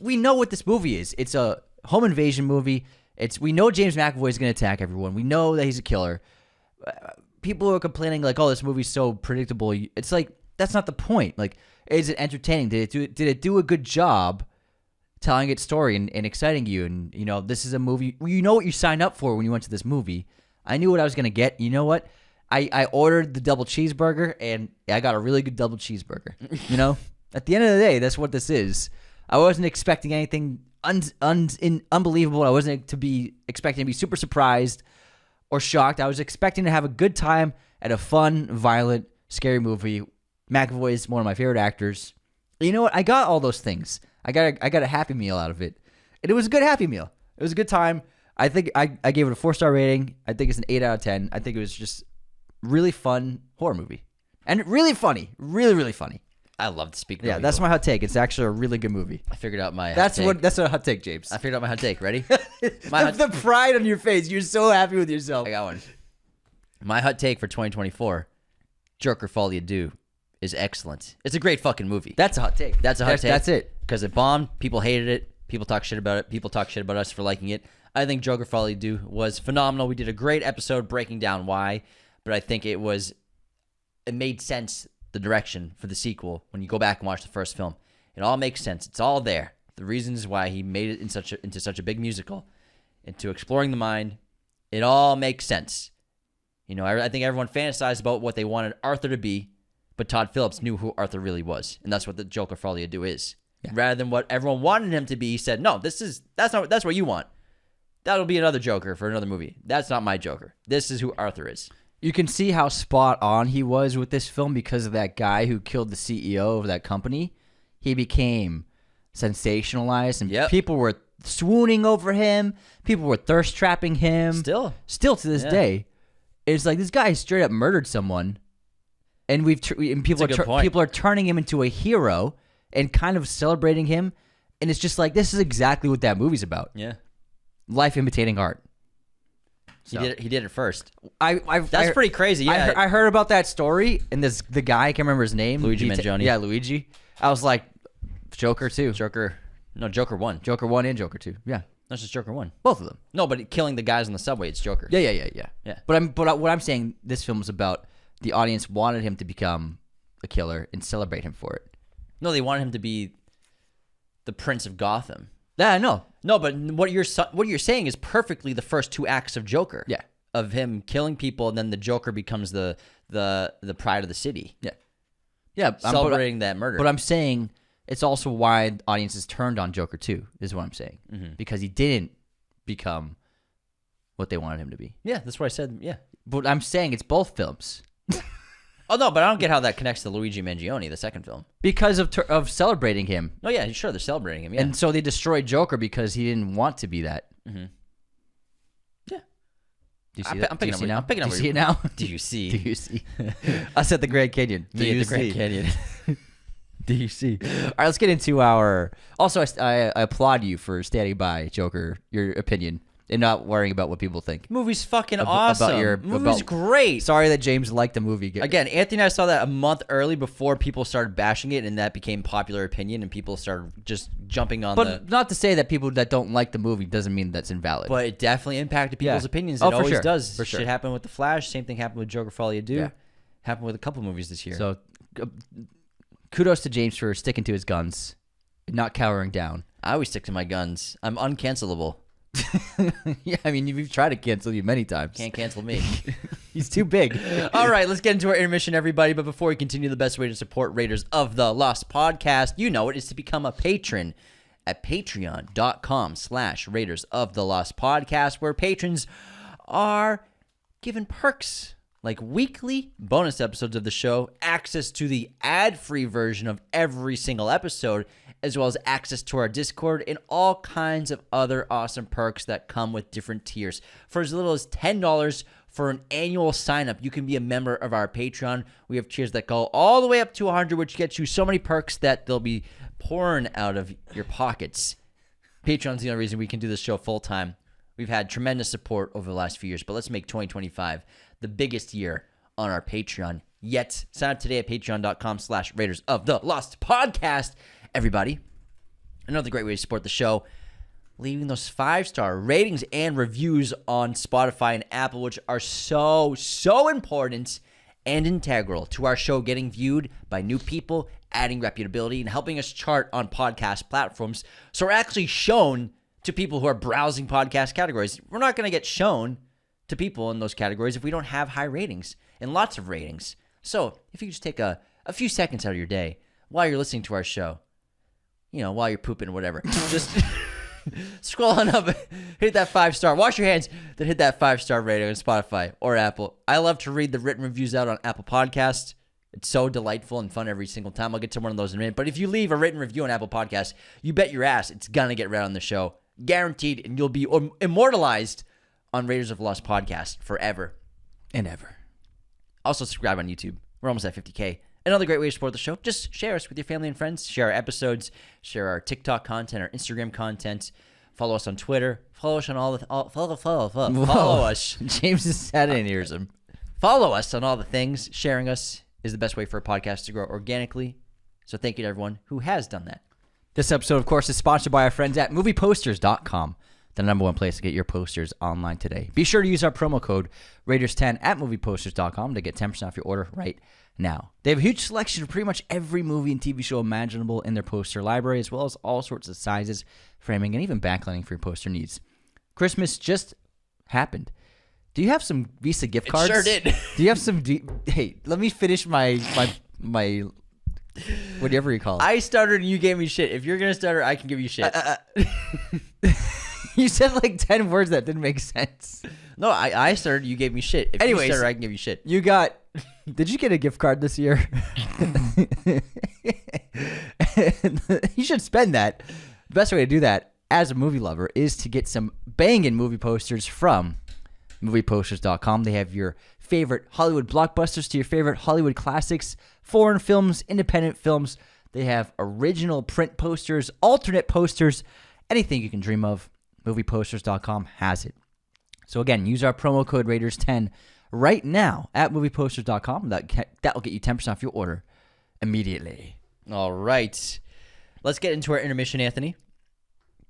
we know what this movie is. It's a home invasion movie. We know James McAvoy is going to attack everyone. We know that he's a killer. People are complaining like, "Oh, this movie's so predictable." It's like that's not the point. Like, is it entertaining? Did it do a good job telling its story and exciting you? And this is a movie. You know what you signed up for when you went to this movie. I knew what I was going to get. You know what? I ordered the double cheeseburger, and I got a really good double cheeseburger. At the end of the day, that's what this is. I wasn't expecting anything unbelievable. I wasn't expecting to be super surprised or shocked. I was expecting to have a good time at a fun, violent, scary movie. McAvoy is one of my favorite actors. You know what? I got all those things. I got a Happy Meal out of it. And it was a good Happy Meal. It was a good time. I think I gave it a 4-star rating. I think it's an 8 out of 10. I think it was just really fun horror movie. And really funny. Really, really funny. I love to speak. Yeah, that's my hot take. It's actually a really good movie. I figured out my That's a hot take, James. I figured out my hot take. Ready? The pride on your face. You're so happy with yourself. I got one. My hot take for 2024, Joker Folie à Deux is excellent. It's a great fucking movie. That's a hot take. That's a hot take. That's it. Because it bombed. People hated it. People talk shit about it. People talk shit about us for liking it. I think Joker Folie à Deux was phenomenal. We did a great episode breaking down why, but I think it made sense, the direction for the sequel, when you go back and watch the first film. It all makes sense. It's all there. The reasons why he made it into such a big musical, into exploring the mind, it all makes sense. You know, I think everyone fantasized about what they wanted Arthur to be, but Todd Phillips knew who Arthur really was, and that's what the Joker Folie à Deux is. Yeah. Rather than what everyone wanted him to be, he said, "No, that's what you want. That'll be another Joker for another movie. That's not my Joker. This is who Arthur is." You can see how spot on he was with this film because of that guy who killed the CEO of that company. He became sensationalized, and people were swooning over him. People were thirst trapping him. Still to this day, it's like this guy straight up murdered someone, and people are turning him into a hero and kind of celebrating him, and it's just like, this is exactly what that movie's about. Yeah, life imitating art. So. He did it first. That's pretty crazy. Yeah, I heard about that story, and the guy, I can't remember his name. Luigi Mangione. Yeah, Luigi. I was like, Joker 2. Joker 1. Joker 1 and Joker 2. Yeah. That's just Joker 1. Both of them. No, but killing the guys on the subway, it's Joker. Yeah. But what I'm saying, this film is about the audience wanted him to become a killer and celebrate him for it. No, they wanted him to be the Prince of Gotham. Yeah, no. No, but what you're saying is perfectly the first 2 acts of Joker. Yeah. Of him killing people, and then the Joker becomes the pride of the city. Yeah. Yeah. Celebrating that murder. But I'm saying it's also why audiences turned on Joker 2, is what I'm saying. Mm-hmm. Because he didn't become what they wanted him to be. Yeah, that's what I said. Yeah. But I'm saying it's both films. Oh, no, but I don't get how that connects to Luigi Mangione, the second film. Because of celebrating him. Oh, yeah, sure, they're celebrating him, yeah. And so they destroyed Joker because he didn't want to be that. Mm-hmm. Yeah. Do you see that? I'm picking Do you see it now? now? Do you see? Do you see? Us at the Grand Canyon. Do you see? Grand Canyon. Do you see? All right, let's get into our... Also, I applaud you for standing by Joker, your opinion, and not worrying about what people think. Movie's fucking awesome. Movie's great. Sorry that James liked the movie. Again, Anthony and I saw that a month early before people started bashing it, and that became popular opinion, and people started just jumping on But not to say that people that don't like the movie doesn't mean that's invalid. But it definitely impacted people's opinions. It always does. For sure. Shit happened with The Flash. Same thing happened with Joker Folie à Deux. Yeah. Happened with a couple movies this year. So, kudos to James for sticking to his guns, not cowering down. I always stick to my guns. I'm uncancelable. Yeah, I mean, we've tried to cancel you many times. Can't cancel me. He's too big. All right, let's get into our intermission, everybody. But before we continue, the best way to support Raiders of the Lost podcast, you know it, is to become a patron at patreon.com/Raiders of the Lost podcast, where patrons are given perks like weekly bonus episodes of the show, access to the ad-free version of every single episode, as well as access to our Discord and all kinds of other awesome perks that come with different tiers. For as little as $10 for an annual sign-up, you can be a member of our Patreon. We have tiers that go all the way up to $100, which gets you so many perks that they'll be pouring out of your pockets. Patreon's the only reason we can do this show full-time. We've had tremendous support over the last few years, but let's make 2025 the biggest year on our Patreon yet. Sign up today at patreon.com/Raiders of the Lost podcast. Everybody, another great way to support the show, leaving those 5-star ratings and reviews on Spotify and Apple, which are so important and integral to our show getting viewed by new people, adding reputability, and helping us chart on podcast platforms. So we're actually shown to people who are browsing podcast categories. We're not going to get shown to people in those categories if we don't have high ratings and lots of ratings. So if you just take a few seconds out of your day while you're listening to our show, you know, while you're pooping or whatever, just scroll on up, hit that 5-star, wash your hands, then hit that 5-star rating on Spotify or Apple. I love to read the written reviews out on Apple Podcasts. It's so delightful and fun every single time. I'll get to one of those in a minute. But if you leave a written review on Apple Podcasts, you bet your ass it's going to get read on the show. Guaranteed. And you'll be immortalized on Raiders of the Lost Podcast forever and ever. Also, subscribe on YouTube. We're almost at 50K. Another great way to support the show, just share us with your family and friends. Share our episodes. Share our TikTok content, our Instagram content. Follow us on Twitter. Follow us on all the... Follow us. James is sad and hears him. Follow us on all the things. Sharing us is the best way for a podcast to grow organically. So thank you to everyone who has done that. This episode, of course, is sponsored by our friends at movieposters.com, the number one place to get your posters online today. Be sure to use our promo code Raiders10 at movieposters.com to get 10% off your order right now. They have a huge selection of pretty much every movie and TV show imaginable in their poster library, as well as all sorts of sizes, framing, and even backlighting for your poster needs. Christmas just happened. Do you have some Visa gift cards? It sure did. Do you have some... Hey, let me finish my whatever you call it. I stuttered and you gave me shit. If you're going to stutter, I can give you shit. You said like 10 words that didn't make sense. No, I stuttered, you gave me shit. If Anyways, you stutter, I can give you shit. You got... Did you get a gift card this year? You should spend that. The best way to do that as a movie lover is to get some banging movie posters from movieposters.com. They have your favorite Hollywood blockbusters to your favorite Hollywood classics, foreign films, independent films. They have original print posters, alternate posters, anything you can dream of. Movieposters.com has it. So again, use our promo code Raiders10 right now at movieposters.com. That will get you 10% off your order immediately. All right. Let's get into our intermission, Anthony.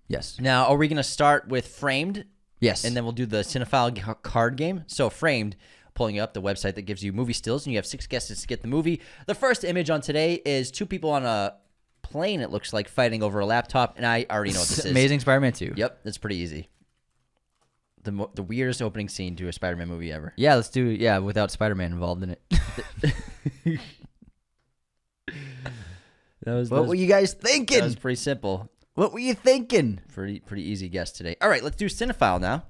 Yes. Now, are we going to start with Framed? Yes. And then we'll do the Cinephile card game. So Framed, pulling up the website that gives you movie stills, and you have 6 guesses to get the movie. The first image on today is 2 people on a plane, it looks like, fighting over a laptop, and I already know what this is. Amazing Spider-Man 2. Yep, that's pretty easy. The weirdest opening scene to a Spider-Man movie ever. Yeah, let's do it. Yeah, without Spider-Man involved in it. What were you guys thinking? That was pretty simple. What were you thinking? Pretty easy guess today. All right, let's do Cinephile now.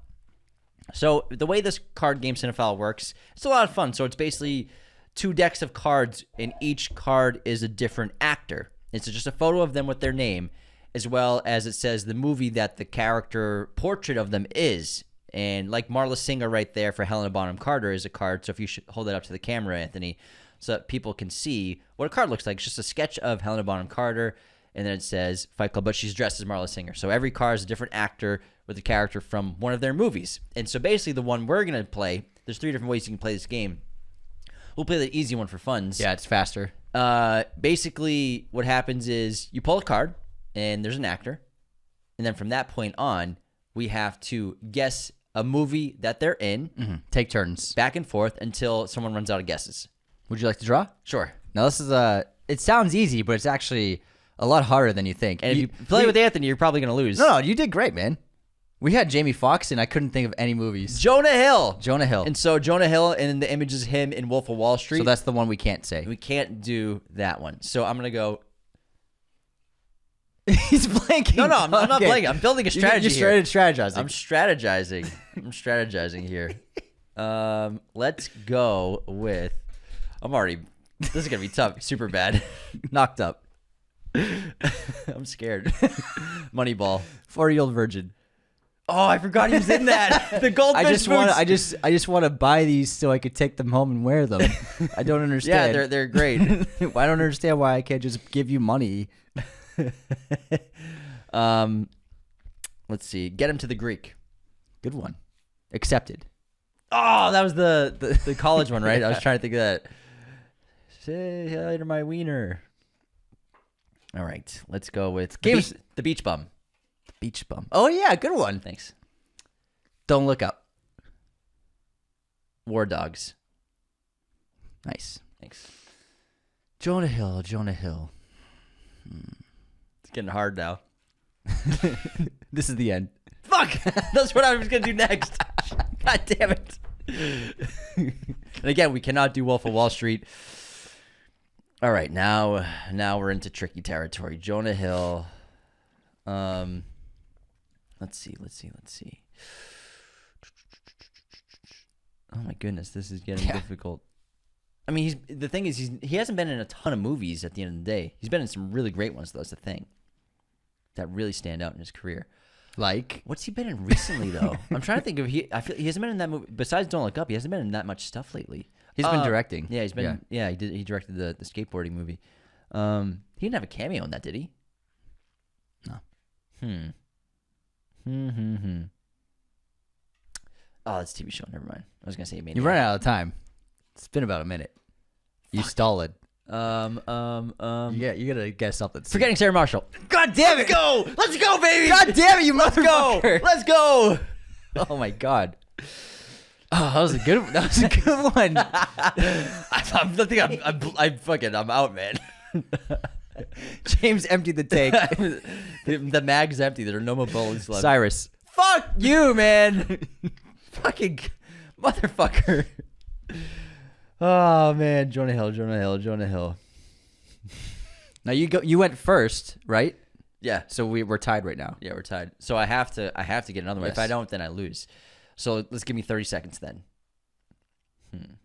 So the way this card game Cinephile works, it's a lot of fun. So it's basically 2 decks of cards, and each card is a different actor. It's just a photo of them with their name, as well as it says the movie that the character portrait of them is. And like Marla Singer right there for Helena Bonham Carter is a card. So if you should hold it up to the camera, Anthony, so that people can see what a card looks like. It's just a sketch of Helena Bonham Carter. And then it says Fight Club, but she's dressed as Marla Singer. So every card is a different actor with a character from one of their movies. And so basically the one we're going to play, there's 3 different ways you can play this game. We'll play the easy one for funds. Yeah, it's faster. Basically what happens is you pull a card and there's an actor. And then from that point on, we have to guess a movie that they're in. Mm-hmm. Take turns. Back and forth until someone runs out of guesses. Would you like to draw? Sure. Now this is it sounds easy, but it's actually a lot harder than you think. And if you play with Anthony, you're probably going to lose. No, you did great, man. We had Jamie Foxx, and I couldn't think of any movies. Jonah Hill. And so Jonah Hill, and the image is him in Wolf of Wall Street. So that's the one we can't say. We can't do that one. So I'm going to go. He's blanking. No, I'm not blanking. I'm building a strategy here. You're strategizing. I'm strategizing here. Let's go with... This is going to be tough. Super bad. Knocked up. I'm scared. Moneyball. 40-year-old virgin. Oh, I forgot he was in that. The goldfish boots. I just want to buy these so I could take them home and wear them. I don't understand. Yeah, they're great. I don't understand why I can't just give you money. Let's see. Get him to the Greek. Good one. Accepted. Oh, that was the college one, right? I was trying to think of that. Say hi to my wiener. All right, let's go with the Beach Bum. Beach Bum. Oh, yeah, good one. Thanks. Don't Look Up. War Dogs. Nice. Thanks. Jonah Hill. It's getting hard now. This is the end. Fuck! That's what I was going to do next. God damn it. And again, we cannot do Wolf of Wall Street. All right, now we're into tricky territory. Jonah Hill. Let's see. Oh my goodness, this is getting difficult. I mean, the thing is, he hasn't been in a ton of movies at the end of the day. He's been in some really great ones, though. That's the thing that really stand out in his career. Like, what's he been in recently, though? I'm trying to think of. I feel he hasn't been in that movie. Besides Don't Look Up, he hasn't been in that much stuff lately. He's been directing. Yeah, he's been. Yeah, he did. He directed the skateboarding movie. He didn't have a cameo in that, did he? No. Oh, that's a TV show. Never mind. I was gonna say you ran out of time. It's been about a minute. You stalled. Yeah, you gotta guess something. Forgetting Sarah Marshall. God damn it! Let's go, baby! God damn it, you motherfucker! Let's go! Oh my god. Oh, that was a good one. I'm out, man. James emptied the tank. The mag's empty. There are no more bullets left. Cyrus. Fuck you, man. Fucking motherfucker. Oh man, Jonah Hill. Now you went first, right? Yeah. So we're tied right now. Yeah, we're tied. So I have to get another one. Yes. If I don't, then I lose. So let's give me 30 seconds then. Jonah Hill.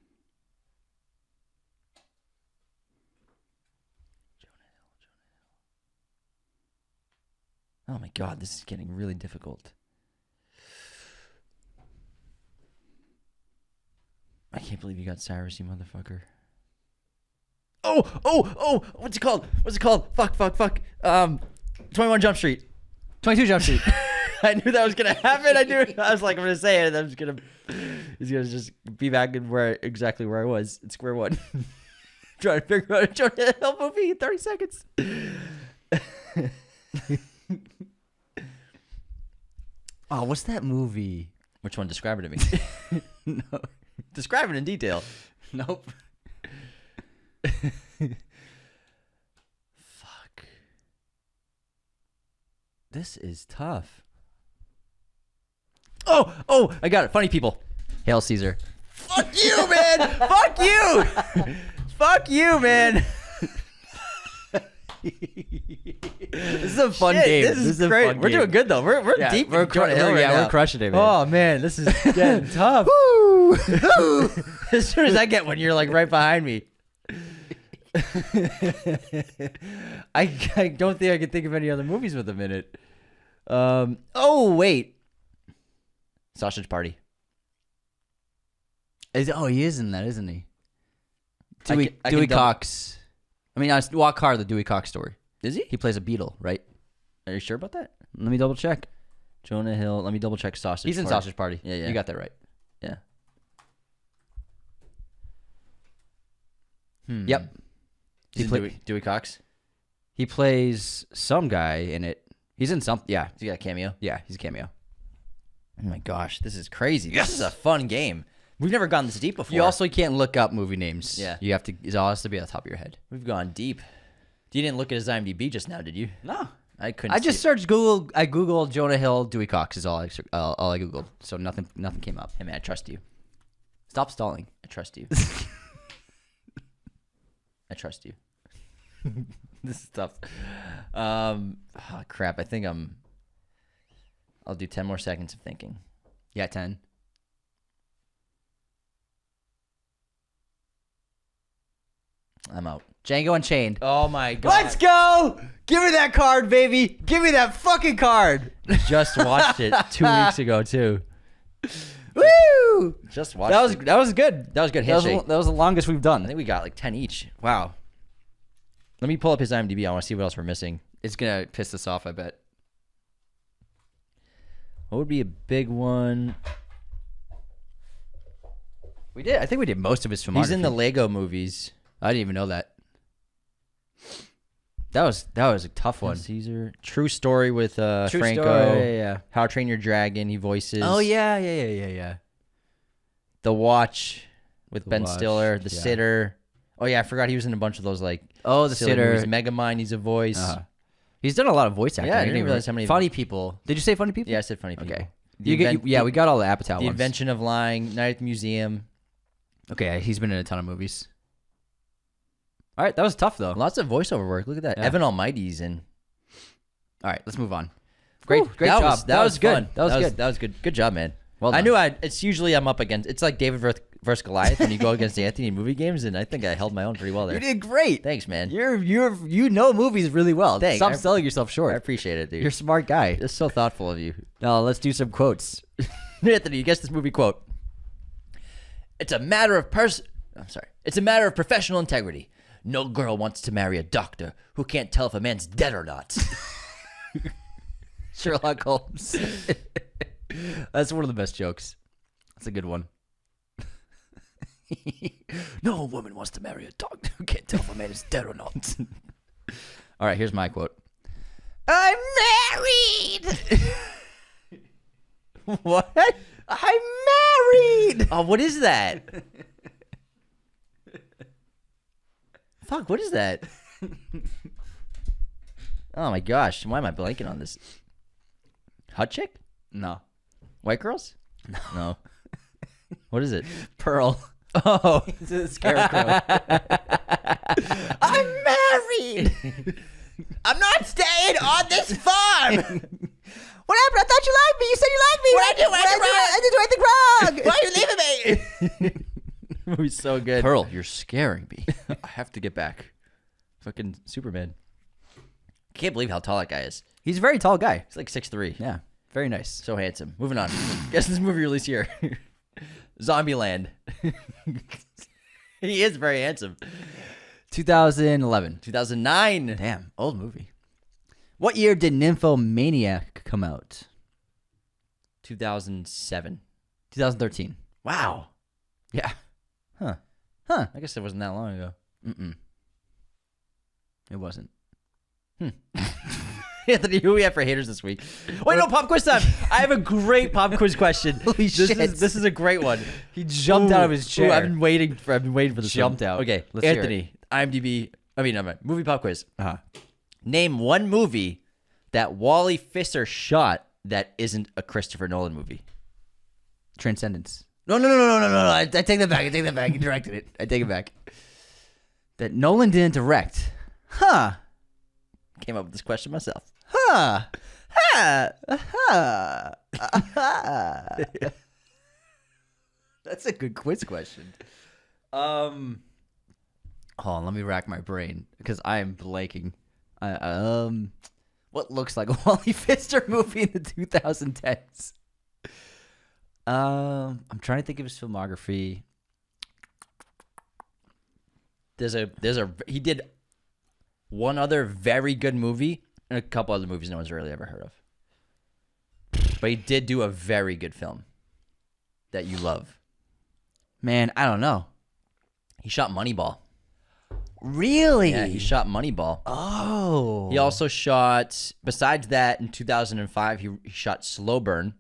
Oh my god, this is getting really difficult. I can't believe you got Cyrus, you motherfucker. Oh, what's it called? Fuck. 21 Jump Street. 22 Jump Street. I knew that was gonna happen. I was like, I'm gonna say it, and he's gonna just be back in exactly where I was at square one. Trying to figure out a Jonah Hill movie in 30 seconds. Oh, what's that movie? Which one? Describe it to me. No. Describe it in detail. Nope. Fuck. This is tough. Oh, I got it. Funny People. Hail Caesar. Fuck you, man. Fuck you. Fuck you, man. This is a fun game. This is great. We're doing good though. We're deep. We're crushing it, man. Oh man, this is getting tough. As soon as I get one, you're like right behind me. I don't think I can think of any other movies with him in it. Oh wait, Sausage Party. He is in that, isn't he? I Dewey Cox. I mean, Walk Hard, the Dewey Cox story. Is he? He plays a beetle, right? Are you sure about that? Let me double check. Jonah Hill. Let me double check Sausage Party. He's in Sausage Party. Yeah. You got that right. Yeah. Yep. Dewey Cox. He plays some guy in it. He's in some. Yeah. He got a cameo. Yeah, he's a cameo. Oh my gosh, this is crazy. Yes! This is a fun game. We've never gone this deep before. You also can't look up movie names. Yeah. You have to. It all has to be on the top of your head. We've gone deep. You didn't look at his IMDb just now, did you? No. I couldn't. I just searched Google. I googled Jonah Hill, Dewey Cox is all I googled. So nothing came up. Hey man, I trust you. Stop stalling. I trust you. I trust you. This is tough. Crap. I think I'll do 10 more seconds of thinking. Yeah, 10. I'm out. Django Unchained. Oh my god. Let's go! Give me that card, baby. Give me that fucking card. Just watched it 2 weeks ago too. Woo! Just watched it. That was good. That was good handshake. That was the longest we've done. I think we got like 10 each. Wow. Let me pull up his IMDb. I want to see what else we're missing. It's gonna piss us off, I bet. What would be a big one? I think we did most of his filmography. He's in the Lego movies. I didn't even know that. That was a tough one. Caesar. True Story with Franco. Story, yeah. How to Train Your Dragon. He voices. Oh yeah. The Watch with Ben Watch, Stiller. The yeah. Sitter. Oh yeah, I forgot he was in a bunch of those like. Oh, The Sitter. Movies. Megamind. He's a voice. He's done a lot of voice acting. Yeah, I didn't realize how many. Funny People. Did you say Funny People? Yeah, I said Funny People. Okay. We got all the Apatow ones. The Invention of Lying. Night at the Museum. Okay, he's been in a ton of movies. All right, that was tough though. Lots of voiceover work. Look at that. Yeah. Evan Almighty's in. All right, let's move on. Great job. That was good. fun. That was good. That was good. Good job, man. Well I done. knew it's usually I'm up against. It's like David versus Goliath when you go against Anthony in movie games, and I think I held my own pretty well there. You did great. Thanks, man. You know movies really well. Thanks. Stop selling yourself short. I appreciate it, dude. You're a smart guy. It's so thoughtful of you. Now let's do some quotes. Anthony, you guess this movie quote. It's a matter of It's a matter of professional integrity. No girl wants to marry a doctor who can't tell if a man's dead or not. Sherlock Holmes. That's one of the best jokes. That's a good one. No woman wants to marry a doctor who can't tell if a man is dead or not. All right, here's my quote. I'm married. What? I'm married. Oh, what is that? Fuck, what is that? Oh my gosh, why am I blanking on this? Hot chick? No. White girls? No. What is it? Pearl. Oh. It's a scarecrow. I'm married. I'm not staying on this farm. What happened? I thought you liked me. You said you liked me. I did anything wrong. Why are you leaving me? That movie's so good. Pearl, you're scaring me. I have to get back. Fucking Superman. Can't believe how tall that guy is. He's a very tall guy. He's like 6'3". Yeah, very nice. So handsome. Moving on. Guess this movie released here. Zombieland. He is very handsome. 2011. 2009. Damn, old movie. What year did Nymphomaniac come out? 2007. 2013. Wow. Yeah. Huh. Huh. I guess it wasn't that long ago. Mm-mm. It wasn't. Anthony, who we have for haters this week? Wait, no, pop quiz time. I have a great pop quiz question. Holy shit. This is a great one. He jumped out of his chair. I've been waiting for this. Jumped one. out. Okay, Let's hear Anthony, IMDb. Movie pop quiz. Uh-huh. Name one movie that Wally Pfister shot that isn't a Christopher Nolan movie. Transcendence. No. I take that back. He directed it. I take it back. That Nolan didn't direct. Huh. Came up with this question myself. Huh. That's a good quiz question. Hold on, let me rack my brain because I am blanking. What looks like a Wally Pfister movie in the 2010s? I'm trying to think of his filmography. He did one other very good movie and a couple other movies no one's really ever heard of. But he did do a very good film that you love. Man, I don't know. He shot Moneyball. Really? Yeah, he shot Moneyball. Oh. He also shot, besides that, in 2005, he shot Slow Burn.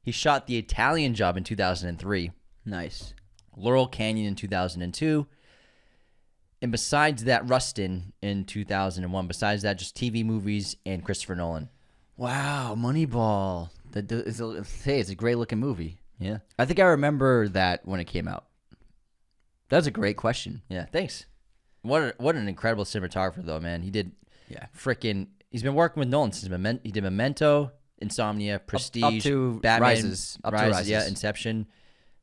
He shot The Italian Job in 2003. Nice. Laurel Canyon in 2002. And besides that, Rustin in 2001. Besides that, just TV movies and Christopher Nolan. Wow, Moneyball. It's a great looking movie. Yeah. I think I remember that when it came out. That's a great question. Yeah, thanks. What an incredible cinematographer, though, man. He did he's been working with Nolan since he did Memento, Insomnia, Prestige, up to Batman, Rises. Up to Rises. Yeah, Inception.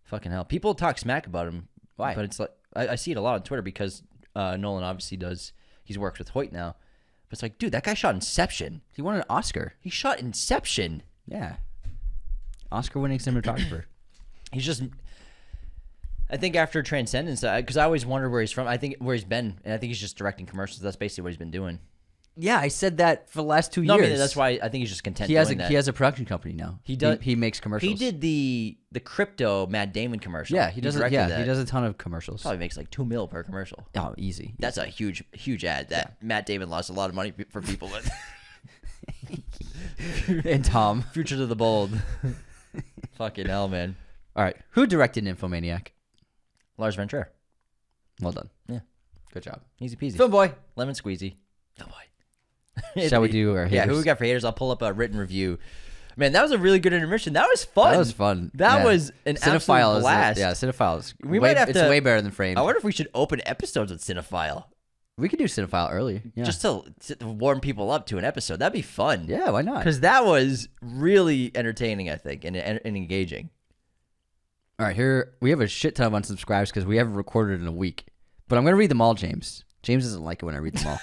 Fucking hell. People talk smack about him. Why? But it's like, I see it a lot on Twitter because Nolan obviously he's worked with Hoyt now. But it's like, dude, that guy shot Inception. He won an Oscar. He shot Inception. Yeah. Oscar-winning cinematographer. He's just... I think after Transcendence, because I always wondered where he's from. I think where he's been, and I think he's just directing commercials. That's basically what he's been doing. Yeah, I said that for the last 2 years. I mean, that's why I think he's just content doing that. He has a production company now. He does. He makes commercials. He did the Crypto Matt Damon commercial. Yeah, he does. He does a ton of commercials. Probably makes like $2 million per commercial. Oh, easy. That's a huge ad. That Matt Damon lost a lot of money for people with. And Tom, Future to the Bold. Fucking hell, man. All right, who directed Nymphomaniac? Lars von Trier. Well done. Yeah. Good job. Easy peasy. Film boy. Lemon squeezy. Film boy. Shall we do our haters? Yeah, who we got for haters? I'll pull up a written review. Man, that was a really good intermission. That was fun. That was fun. That was an absolute blast. Cinephile is it's way better than Framed. I wonder if we should open episodes with Cinephile. We could do Cinephile early. Yeah. Just to warm people up to an episode. That'd be fun. Yeah, why not? Because that was really entertaining, I think, and engaging. All right, here we have a shit ton of unsubscribes because we haven't recorded in a week. But I'm going to read them all, James. James doesn't like it when I read them all.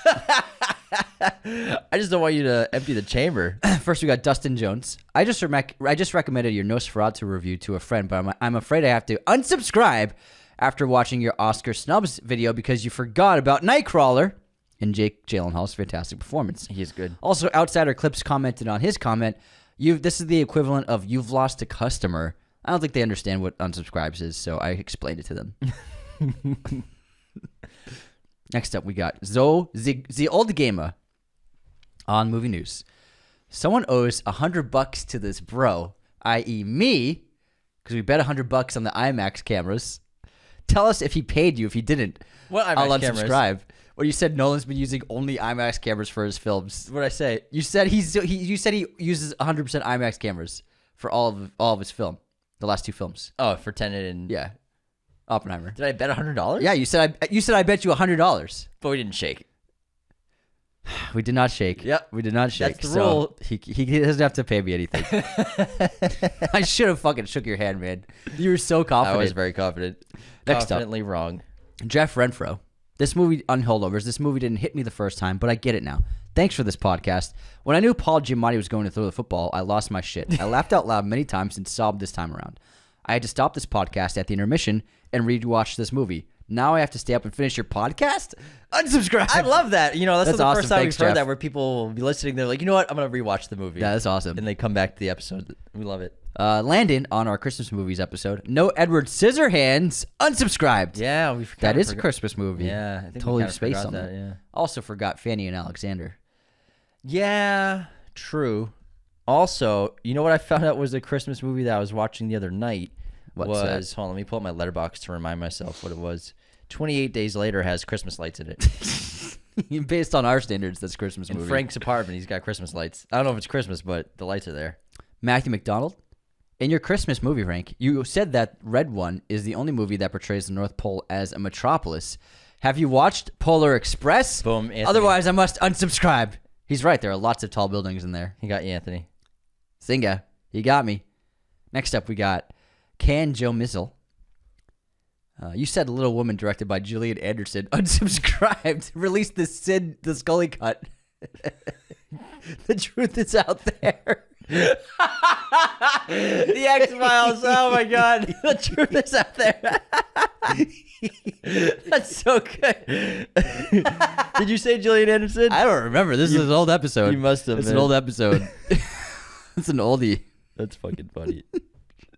I just don't want you to empty the chamber. First, we got Dustin Jones. I just recommended your Nosferatu review to a friend, but I'm afraid I have to unsubscribe after watching your Oscar snubs video because you forgot about Nightcrawler and Jake Gyllenhaal's fantastic performance. He's good. Also, Outsider Clips commented on his comment. This is the equivalent of you've lost a customer. I don't think they understand what unsubscribes is, so I explained it to them. Next up, we got the Old Gamer on Movie News. Someone owes $100 to this bro, i.e. me, because we bet $100 on the IMAX cameras. Tell us if he paid you. If he didn't, what IMAX I'll unsubscribe. Cameras? Well, you said Nolan's been using only IMAX cameras for his films. What did I say? You said he uses 100% IMAX cameras for all of his film, the last 2 films. Oh, for Tenet and Oppenheimer. Did I bet $100? Yeah, you said I bet you $100. But we didn't shake. We did not shake. Yep. We did not shake. That's the rule. He doesn't have to pay me anything. I should have fucking shook your hand, man. You were so confident. I was very confident. Next Confidently wrong. Jeff Renfro. This movie on Holdovers. This movie didn't hit me the first time, but I get it now. Thanks for this podcast. When I knew Paul Giamatti was going to throw the football, I lost my shit. I laughed out loud many times and sobbed this time around. I had to stop this podcast at the intermission and rewatch this movie. Now I have to stay up and finish your podcast? Unsubscribe. I love that. That's the awesome. first time Thanks, we've heard Jeff. that where people will be listening. They're like, you know what? I'm going to rewatch the movie. Yeah, that's awesome. And they come back to the episode. We love it. Landon, on our Christmas movies episode, No Edward Scissorhands, unsubscribed. Yeah, we That is a Christmas movie. Yeah, I think totally we spaced forgot on that. Yeah. Also forgot Fanny and Alexander. Yeah, true. Also, you know what I found out was a Christmas movie that I was watching the other night? What's Hold that? on, let me pull up my letterbox to remind myself what it was. 28 Days Later has Christmas lights in it. Based on our standards, that's a Christmas In movie. Frank's apartment, he's got Christmas lights. I don't know if it's Christmas, but the lights are there. Matthew McDonald, in your Christmas movie rank, you said that Red One is the only movie that portrays the North Pole as a metropolis. Have you watched Polar Express? Boom, Anthony. Otherwise, I must unsubscribe. He's right. There are lots of tall buildings in there. He got you, Anthony. Singa, you got me. Next up, we got Can Joe Mizzle. You said Little Woman, directed by Gillian Anderson, unsubscribed. Released the Scully cut. The truth is out there. The X-Files. Oh my God. The truth is out there. That's so good. Did you say Gillian Anderson? I don't remember. This is an old episode. You must have. It's an old episode. It's an oldie. That's fucking funny.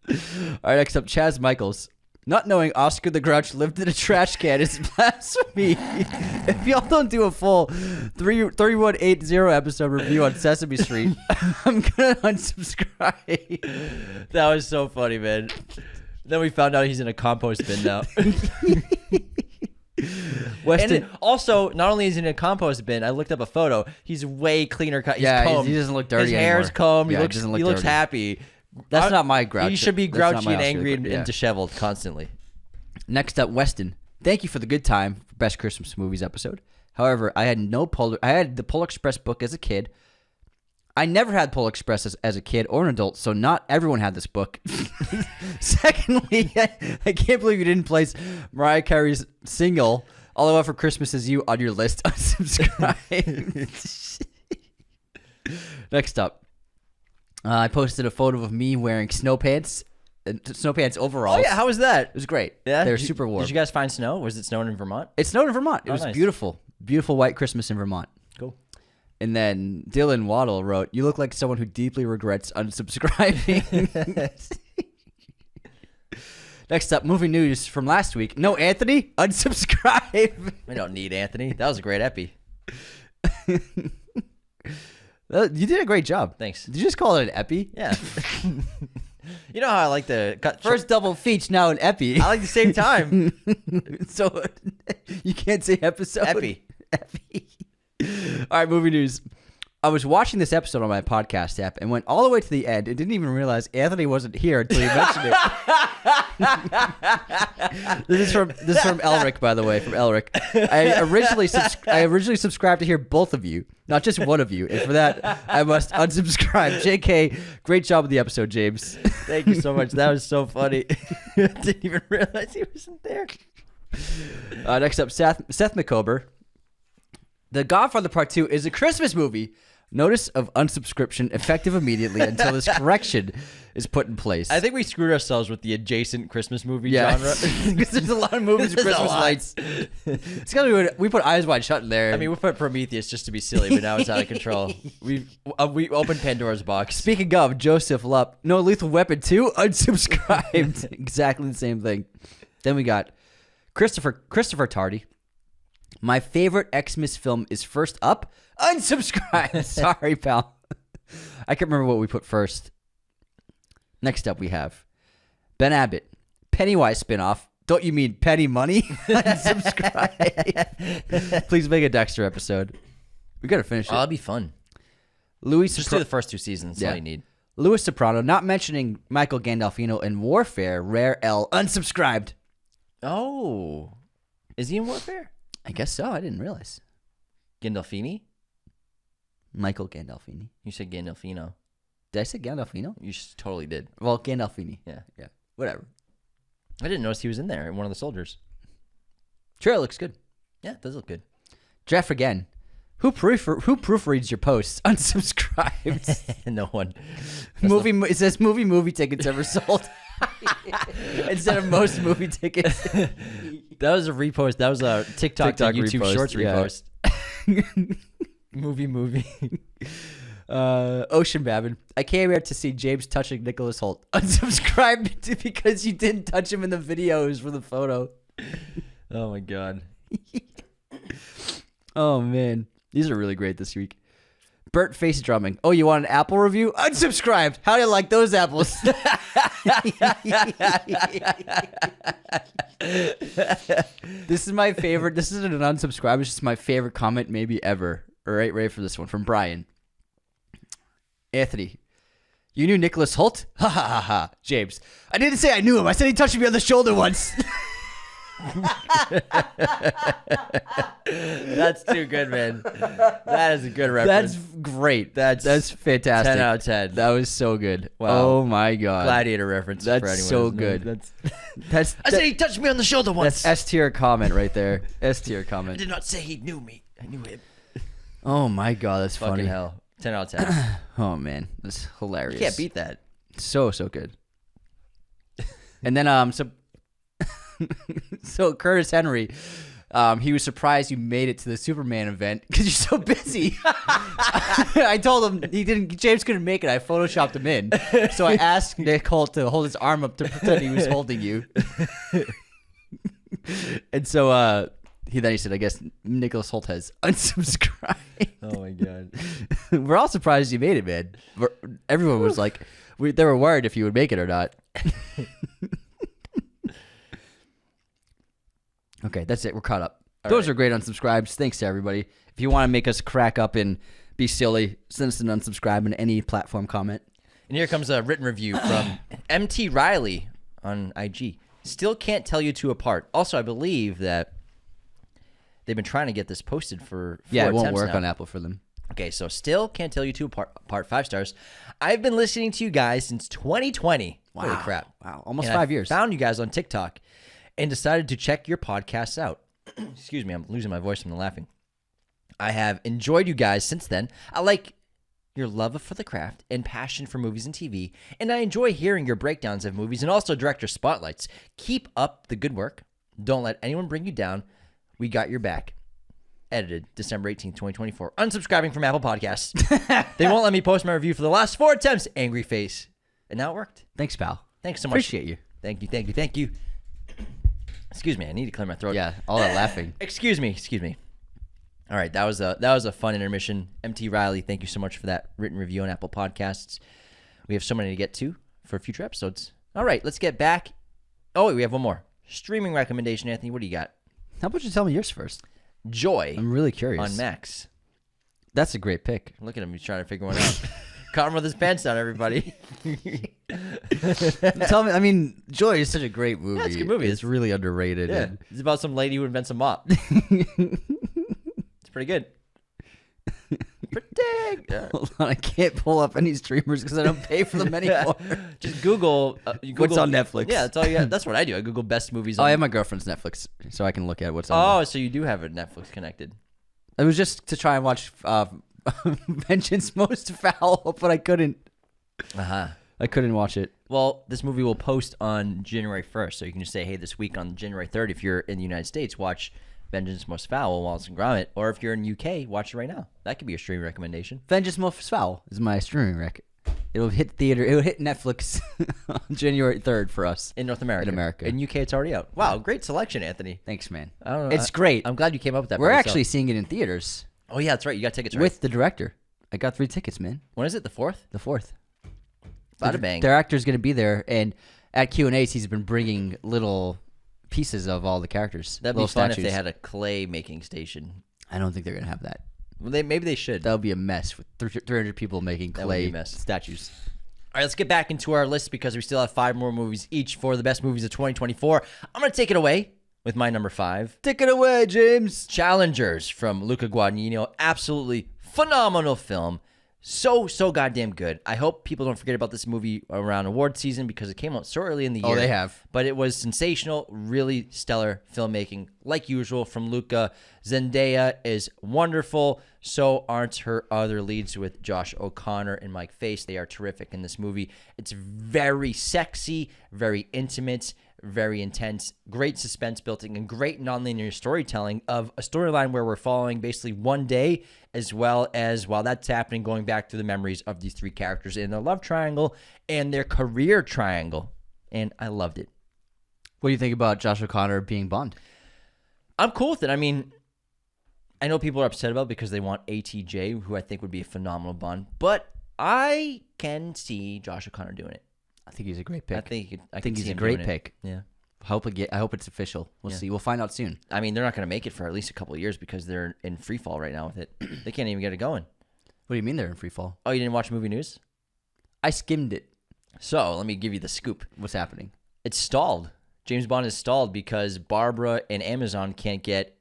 All right, next up, Chaz Michaels. Not knowing Oscar the Grouch lived in a trash can is blasphemy. If y'all don't do a full 3180 episode review on Sesame Street, I'm gonna unsubscribe. That was so funny, man. Then we found out he's in a compost bin now. Weston, And also, not only is he in a compost bin, I looked up a photo. He's way cleaner cut. He's combed. he doesn't look dirty His anymore. hair's combed. Yeah, he he looks, doesn't look he looks dirty. happy. That's not my grouch. He should be That's not grouchy my and Oscar angry the and, Grouch, yeah. disheveled constantly. Next up, Weston. Thank you for the good time for Best Christmas Movies episode. However, I had the Polar Express book as a kid. I never had Polar Express as a kid or an adult, so not everyone had this book. Secondly, I can't believe you didn't place Mariah Carey's single, All I Want for Christmas Is You, on your list. Unsubscribe. Next up, I posted a photo of me wearing snow pants overalls. Oh yeah, how was that? It was great. Yeah, They were super warm. Did you guys find snow? Was it snowing in Vermont? It snowed in Vermont. It Oh, was nice. beautiful. Beautiful white Christmas in Vermont. Cool. And then Dylan Waddle wrote, "You look like someone who deeply regrets unsubscribing." Next up, movie news from last week. No, Anthony, unsubscribe. We don't need Anthony. That was a great epi. You did a great job. Thanks. Did you just call it an epi? Yeah. You know how I like to cut First double feature, now an epi. I like to save time. So you can't say episode. Epi. Epi. All right, movie news. I was watching this episode on my podcast app and went all the way to the end and didn't even realize Anthony wasn't here until you mentioned it. This is from Elric, by the way, from Elric. I originally subscribed to hear both of you, not just one of you, and for that I must unsubscribe. JK, great job with the episode, James. Thank you so much. That was so funny. I didn't even realize he wasn't there. Next up, Seth McCober. The Godfather Part 2 is a Christmas movie. Notice of unsubscription effective immediately until this correction is put in place. I think we screwed ourselves with the adjacent Christmas movie genre. Because there's a lot of movies with Christmas lights. It's because we put Eyes Wide Shut in there. I mean, we put Prometheus just to be silly, but now it's out of control. We opened Pandora's box. Speaking of, Joseph Lupp, No Lethal Weapon 2, unsubscribed. Exactly the same thing. Then we got Christopher Tardy. My favorite Xmas film is First Up. Unsubscribe. Sorry, pal. I can't remember what we put first. Next up, we have Ben Abbott. Pennywise spinoff. Don't you mean Penny Money? Unsubscribe. Please make a Dexter episode. We got to finish it. Oh, that'd be fun. Just do the first 2 seasons. That's all you need. Louis Soprano, not mentioning Michael Gandolfino in Warfare. Rare L. Unsubscribed. Oh. Is he in Warfare? I guess so. I didn't realize. Gandolfini? Michael Gandolfini. You said Gandolfino. Did I say Gandolfino? You totally did. Well, Gandolfini. Yeah. Whatever. I didn't notice he was in there, one of the soldiers. Trailer looks good. Yeah, it does look good. Jeff again. Who proofreads your posts? Unsubscribed. No one. It says movie tickets ever sold. Instead of most movie tickets. That was a repost. That was a TikTok to YouTube repost, Shorts repost. movie. Ocean Babin. I came here to see James touching Nicholas Hoult. Unsubscribed because you didn't touch him in the videos for the photo. Oh my god. Oh man. These are really great this week. Burt face drumming. Oh, you want an Apple review? Unsubscribed. How do you like those apples? This is my favorite. This isn't an unsubscribe. It's just my favorite comment maybe ever. All right, ready for this one from Brian. Anthony. You knew Nicholas Hoult? Ha ha ha ha. James. I didn't say I knew him. I said he touched me on the shoulder once. That's too good, man. That is a good reference. That's great. That's fantastic. 10 out of 10. That was so good. Wow. Oh my god. Gladiator reference. That's for anyone so who good. That's I said he touched me on the shoulder once. That's S tier comment right there. S tier comment. I did not say he knew me. I knew him. Oh my god, that's Fucking funny. hell. 10 out of 10. Oh man, that's hilarious. You can't beat that. So good. And then so Curtis Henry, he was surprised you made it to the Superman event because you're so busy. I told him James couldn't make it. I photoshopped him in. So I asked Nick Hoult to hold his arm up to pretend he was holding you. And so he said, I guess Nicholas Hoult has unsubscribed. Oh my god. We're all surprised you made it, man. Everyone was like, they were worried if you would make it or not. Okay, that's it. We're caught up. Those are great unsubscribes. Thanks to everybody. If you want to make us crack up and be silly, send us an unsubscribe in any platform comment. And here comes a written review from MT Riley on IG. Still can't tell you two apart. Also, I believe that they've been trying to get this posted for 4 it won't attempts work now. on Apple for them. Okay, so still can't tell you two apart. 5 stars. I've been listening to you guys since 2020. Wow. Holy crap. Wow, almost And 5 I years. Found you guys on TikTok and decided to check your podcasts out. Excuse me, I'm losing my voice from the laughing. I have enjoyed you guys since then. I like your love for the craft and passion for movies and TV, and I enjoy hearing your breakdowns of movies and also director spotlights. Keep up the good work. Don't let anyone bring you down. We got your back. Edited December 18th, 2024. Unsubscribing from Apple Podcasts. They won't let me post my review for the last 4 attempts. Angry face. And now it worked. Thanks, pal. Thanks so much. Appreciate you. Thank you. Excuse me, I need to clear my throat. Yeah, all that laughing. Excuse me. All right, that was a fun intermission. MT Riley, thank you so much for that written review on Apple Podcasts. We have so many to get to for future episodes. All right, let's get back. Oh, wait, we have one more. Streaming recommendation, Anthony. What do you got? How about you tell me yours first? Joy. I'm really curious. On Max. That's a great pick. Look at him. He's trying to figure one out. Caught him with his pants down, everybody. Tell me, I mean, Joy is such a great movie. Yeah, it's a good movie. It's really underrated. Yeah. And... It's about some lady who invents a mop. It's pretty good. Pretty. Yeah. Hold on, I can't pull up any streamers because I don't pay for them anymore. Just Google, what's on Netflix. Yeah, that's all you got. That's what I do. I Google best movies. I have my girlfriend's Netflix, so I can look at what's on. Oh, so you do have it Netflix connected. It was just to try and watch Vengeance Most Foul, but I couldn't. I couldn't watch it. Well, this movie will post on January 1st, so you can just say, hey, this week on January 3rd, if you're in the United States, watch Vengeance Most Foul, Wallace and Gromit, or if you're in UK, watch it right now. That could be a streaming recommendation. Vengeance Most Foul is my streaming rec. It'll hit theater. It'll hit Netflix on January 3rd for us in North America. In America, in UK, it's already out. Wow, great selection, Anthony. Thanks, man. I don't know. It's great. I'm glad you came up with that. We're actually seeing it in theaters. Oh yeah, that's right. You got tickets, right? With the director. I got 3 tickets, man. When is it? The 4th? The 4th. Bada bang. Their actor's going to be there, and at Q&As, he's been bringing little pieces of all the characters. That'd be fun if they had a clay making station. I don't think they're going to have that. Well, maybe they should. That would be a mess with 300 people making clay statues. All right, let's get back into our list because we still have 5 more movies each for the best movies of 2024. I'm going to take it away with my number 5. Take it away, James. Challengers from Luca Guadagnino. Absolutely phenomenal film. So goddamn good. I hope people don't forget about this movie around award season because it came out so early in the year. Oh, they have. But it was sensational, really stellar filmmaking, like usual, from Luca. Zendaya is wonderful. So aren't her other leads with Josh O'Connor and Mike Face. They are terrific in this movie. It's very sexy, very intimate, very intense, great suspense building, and great nonlinear storytelling of a storyline where we're following basically one day, as well as while that's happening, going back through the memories of these 3 characters in their love triangle and their career triangle. And I loved it. What do you think about Josh O'Connor being Bond? I'm cool with it. I mean, I know people are upset about it because they want ATJ, who I think would be a phenomenal Bond, but I can see Josh O'Connor doing it. I think he's a great pick. I think he's a great pick. Yeah. I hope it's official. We'll see. We'll find out soon. I mean, they're not going to make it for at least a couple of years because they're in free fall right now with it. They can't even get it going. What do you mean they're in free fall? Oh, you didn't watch movie news? I skimmed it. So let me give you the scoop. What's happening? It's stalled. James Bond is stalled because Barbara and Amazon can't get.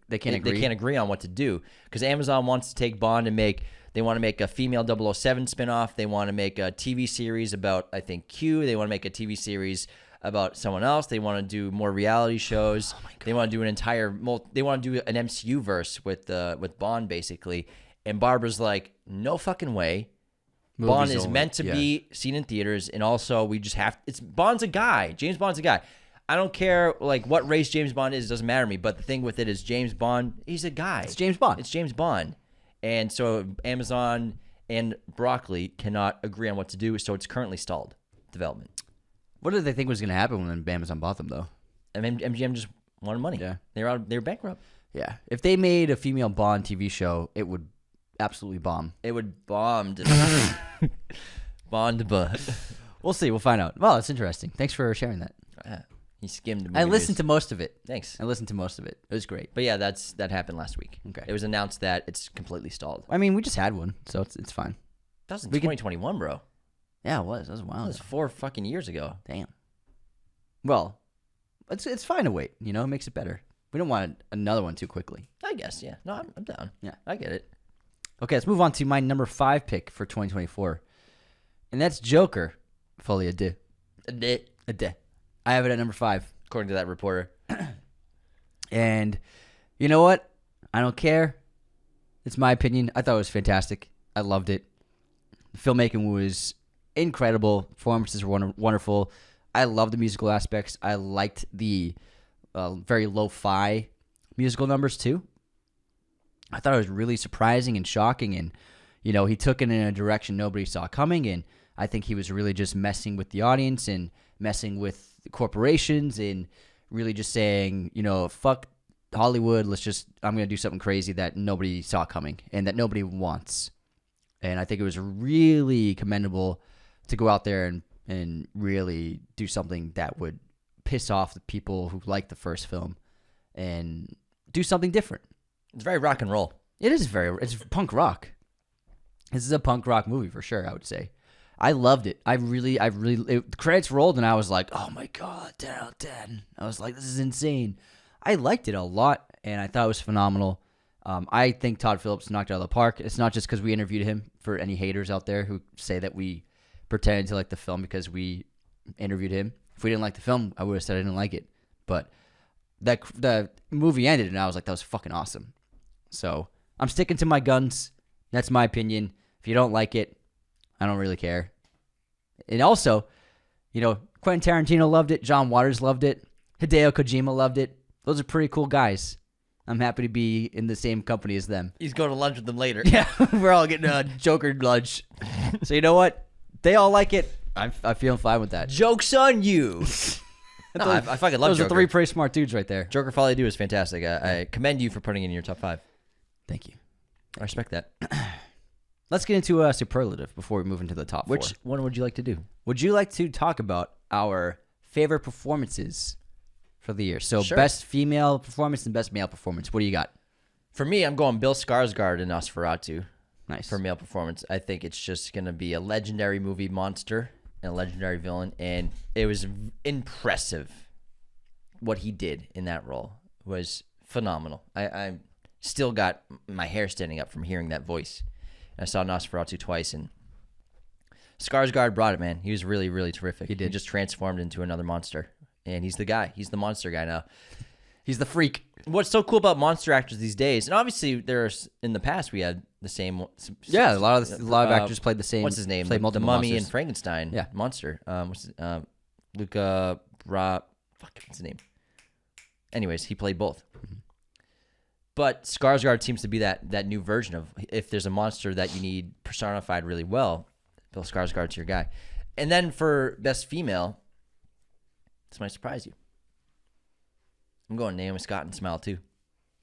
They can't agree. They can't agree on what to do because Amazon wants to take Bond and make. They want to make a female 007 spinoff. They want to make a TV series about, I think, Q. They want to make a TV series about someone else. They want to do more reality shows. Oh, they want to do an entire. They want to do an MCU verse with Bond basically. And Barbara's like, no fucking way. Bond is meant to be seen in theaters, and also we just have. It's Bond's a guy. James Bond's a guy. I don't care like what race James Bond is. It doesn't matter to me. But the thing with it is James Bond. He's a guy. It's James Bond. It's James Bond. And so Amazon and Broccoli cannot agree on what to do, so it's currently stalled development. What did they think was going to happen when Amazon bought them, though? I mean, MGM just wanted money. Yeah, they were bankrupt. Yeah, if they made a female Bond TV show, it would absolutely bomb. It would bomb. Bond, but we'll see. We'll find out. Well, it's interesting. Thanks for sharing that. He skimmed. I listened to most of it. Thanks. I listened to most of it. It was great. But yeah, that happened last week. Okay. It was announced that it's completely stalled. I mean, we just had one, so it's fine. That was in 2021, bro. Yeah, it was. That was a while. That was 4 fucking years ago. Damn. Well, it's fine to wait. You know, it makes it better. We don't want another one too quickly. I guess. Yeah. No, I'm down. Yeah, I get it. Okay, let's move on to my number 5 pick for 2024, and that's Joker. Folie à deux. A deux. I have it at number 5. According to that reporter. And you know what? I don't care. It's my opinion. I thought it was fantastic. I loved it. The filmmaking was incredible. Performances were wonderful. I loved the musical aspects. I liked the very lo-fi musical numbers too. I thought it was really surprising and shocking. And, you know, he took it in a direction nobody saw coming. And I think he was really just messing with the audience and messing with corporations and really just saying, you know, fuck Hollywood. I'm going to do something crazy that nobody saw coming and that nobody wants. And I think it was really commendable to go out there and really do something that would piss off the people who liked the first film and do something different. It's very rock and roll. It's punk rock. This is a punk rock movie for sure, I would say. I loved it. The credits rolled and I was like, oh my God, 10 out of 10. I was like, this is insane. I liked it a lot and I thought it was phenomenal. I think Todd Phillips knocked it out of the park. It's not just because we interviewed him, for any haters out there who say that we pretended to like the film because we interviewed him. If we didn't like the film, I would have said I didn't like it. But the movie ended and I was like, that was fucking awesome. So I'm sticking to my guns. That's my opinion. If you don't like it, I don't really care. And also, Quentin Tarantino loved it. John Waters loved it. Hideo Kojima loved it. Those are pretty cool guys. I'm happy to be in the same company as them. He's going to lunch with them later. Yeah, we're all getting a Joker lunch. So you know what? They all like it. I feel fine with that. Joke's on you. No, I fucking love Joker. Those are 3 pretty smart dudes right there. Joker for All I Do is fantastic. I commend you for putting it in your top 5. Thank you. I respect that. Let's get into a superlative before we move into the top 4. Which one would you like to do? Would you like to talk about our favorite performances for the year? So Sure. Best female performance and best male performance. What do you got? For me, I'm going Bill Skarsgård in Nosferatu. Nice. For male performance. I think it's just going to be a legendary movie monster and a legendary villain. And it was impressive. What he did in that role was phenomenal. I still got my hair standing up from hearing that voice. I saw Nosferatu twice, and Skarsgård brought it, man. He was really, really terrific. He did. He just transformed into another monster. And he's the guy. He's the monster guy now. He's the freak. What's so cool about monster actors these days, and obviously in the past we had the same. Yeah, a lot of actors played the same. What's his name? Played The multiple Mummy monsters. and Frankenstein. Yeah. Monster. Luca what's his name? Anyways, he played both. But Skarsgård seems to be that new version of, if there's a monster that you need personified really well, Bill Skarsgård's your guy. And then for best female, this might surprise you. I'm going Naomi Scott in Smile 2.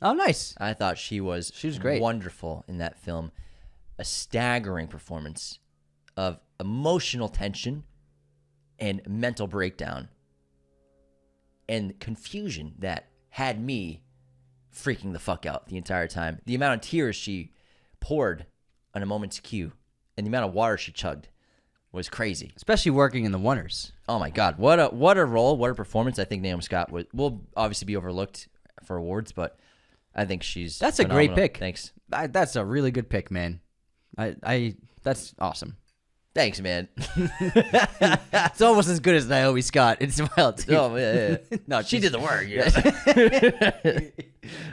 Oh, nice. I thought she was great. Wonderful in that film. A staggering performance of emotional tension and mental breakdown and confusion that had me freaking the fuck out the entire time. The amount of tears she poured on a moment's cue and the amount of water she chugged was crazy. Especially working in the Wonders. Oh my God. What a role, what a performance. I think Naomi Scott will obviously be overlooked for awards, but I think That's phenomenal. a great pick. Thanks. That's a really good pick, man. That's awesome. Thanks, man. It's almost as good as Naomi Scott in Smile 2. Oh, yeah. No, She did the work.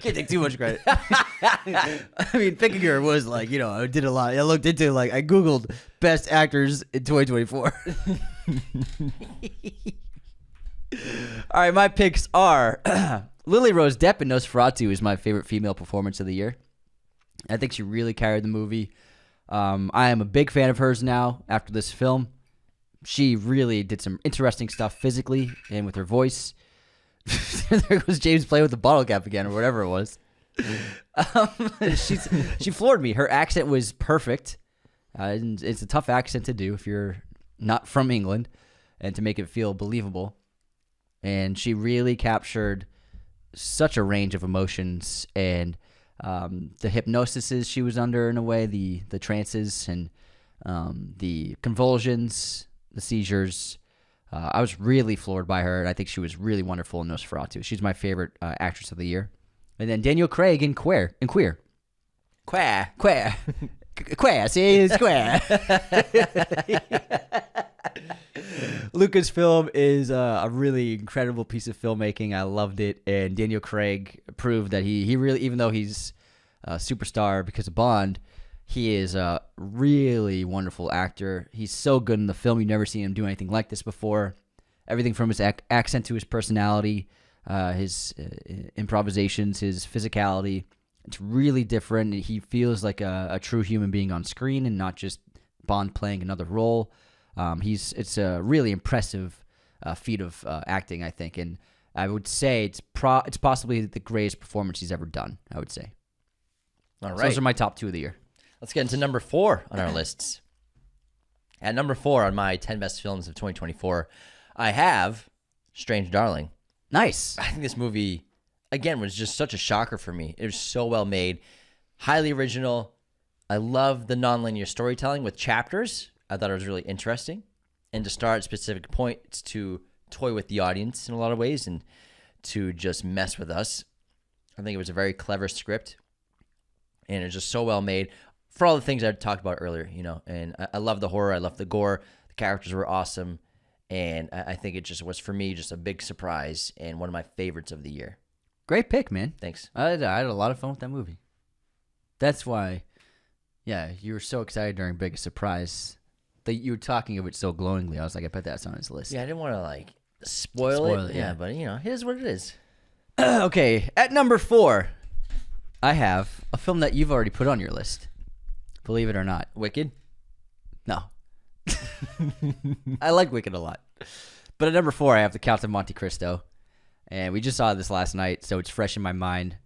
Can't take too much credit. I mean, picking her was like, I did a lot. I looked into, I Googled best actors in 2024. All right, my picks are Lily Rose Depp in Nosferatu is my favorite female performance of the year. I think she really carried the movie. I am a big fan of hers now after this film. She really did some interesting stuff physically and with her voice. There goes James playing with the bottle cap again or whatever it was. She floored me. Her accent was perfect. And it's a tough accent to do if you're not from England and to make it feel believable. And she really captured such a range of emotions and the hypnosis she was under in a way, the trances and the convulsions, the seizures. I was really floored by her, and I think she was really wonderful in Nosferatu. She's my favorite actress of the year. And then Daniel Craig in Queer. Queer. See, it's Queer. Lucasfilm is a really incredible piece of filmmaking. I loved it, and Daniel Craig proved that he really, even though he's a superstar because of Bond, he is a really wonderful actor. He's so good in the film. You've never seen him do anything like this before. Everything from his accent to his personality, his improvisations, his physicality. It's really different. He feels like a true human being on screen and not just Bond playing another role. It's a really impressive feat of acting, I think, and I would say it's possibly the greatest performance he's ever done. I would say. All right, so those are my top 2 of the year. Let's get into number 4 on our lists. At number 4 on my 10 best films of 2024, I have Strange Darling. Nice. I think this movie, again, was just such a shocker for me. It was so well made. highly original. I love the nonlinear storytelling with chapters. I thought it was really interesting. And to start at specific points to toy with the audience in a lot of ways and to just mess with us. I think it was a very clever script. And it's just so well made for all the things I talked about earlier, And I love the horror. I love the gore. The characters were awesome. And I think it just was, for me, just a big surprise and one of my favorites of the year. Great pick, man. Thanks. I had a lot of fun with that movie. That's why, you were so excited during Biggest Surprise that you were talking of it so glowingly. I was like, I bet that's on his list. Yeah, I didn't want to, spoil it. Yeah, but, here's what it is. Okay, at number 4, I have a film that you've already put on your list. Believe it or not. Wicked? No. I like Wicked a lot. But at number 4, I have The Count of Monte Cristo. And we just saw this last night, so it's fresh in my mind.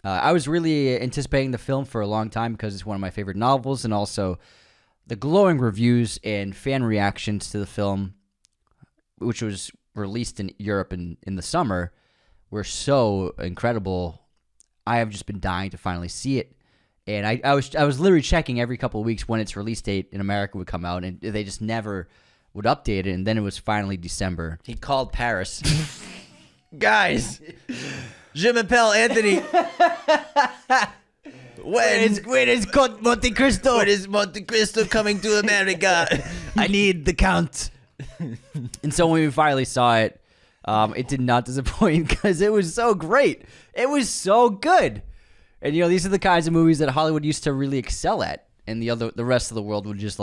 I was really anticipating the film for a long time because it's one of my favorite novels, and also the glowing reviews and fan reactions to the film, which was released in Europe in the summer, were so incredible. I have just been dying to finally see it. And I was literally checking every couple of weeks when its release date in America would come out, and they just never would update it. And then it was finally December. He called Paris. Guys, je m'appelle Anthony. When is Monte Cristo? When is Monte Cristo coming to America? I need the Count. And so when we finally saw it, it did not disappoint because it was so great. It was so good. And, these are the kinds of movies that Hollywood used to really excel at. And the rest of the world would just,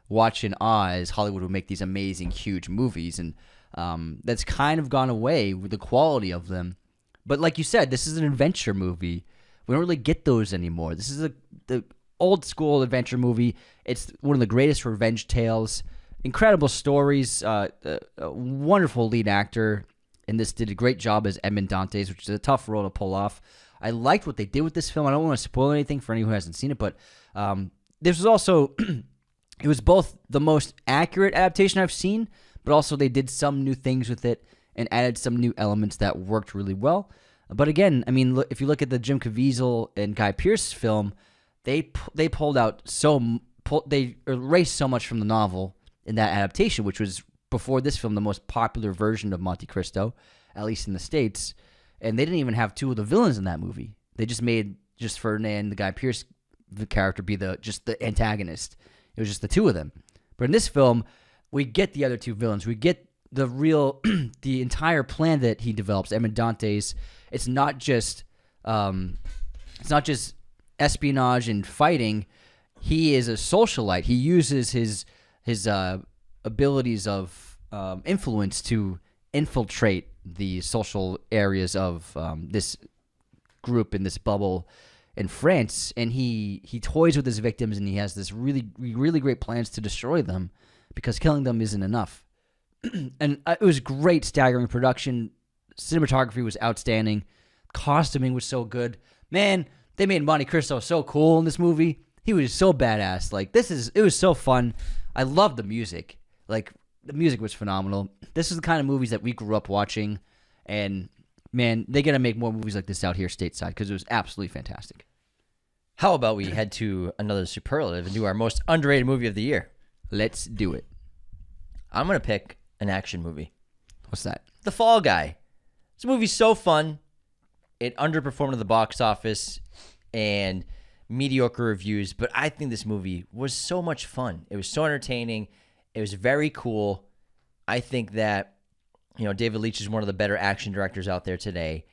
watch in awe as Hollywood would make these amazing, huge movies. And that's kind of gone away with the quality of them. But like you said, this is an adventure movie. We don't really get those anymore. This is the old school adventure movie. It's one of the greatest revenge tales. Incredible stories. A wonderful lead actor. And this did a great job as Edmond Dantes, which is a tough role to pull off. I liked what they did with this film. I don't want to spoil anything for anyone who hasn't seen it, but this was also, it was both the most accurate adaptation I've seen, but also they did some new things with it and added some new elements that worked really well. But again, I mean, if you look at the Jim Caviezel and Guy Pearce film, they pulled out they erased so much from the novel in that adaptation, which was before this film the most popular version of Monte Cristo, at least in the States. And they didn't even have two of the villains in that movie. They just made Ferdinand, the Guy Pearce character, be the antagonist. It was just the two of them. But in this film, we get the other two villains. We get the real, the entire plan that he develops, Edmond Dantes. It's not just espionage and fighting. He is a socialite. He uses his abilities of influence to infiltrate the social areas of this group in this bubble in France, and he toys with his victims, and he has this really, really great plans to destroy them because killing them isn't enough. And it was great, staggering production. Cinematography was outstanding. Costuming was so good. Man, they made Monte Cristo so cool in this movie. He was so badass. It was so fun. I love the music. The music was phenomenal. This is the kind of movies that we grew up watching, and man, they got to make more movies like this out here stateside because it was absolutely fantastic. How about we head to another superlative and do our most underrated movie of the year? Let's do it. I'm going to pick an action movie. What's that? The Fall Guy. This movie's so fun. It underperformed at the box office and mediocre reviews, but I think this movie was so much fun. It was so entertaining. It was very cool. I think that, David Leitch is one of the better action directors out there today.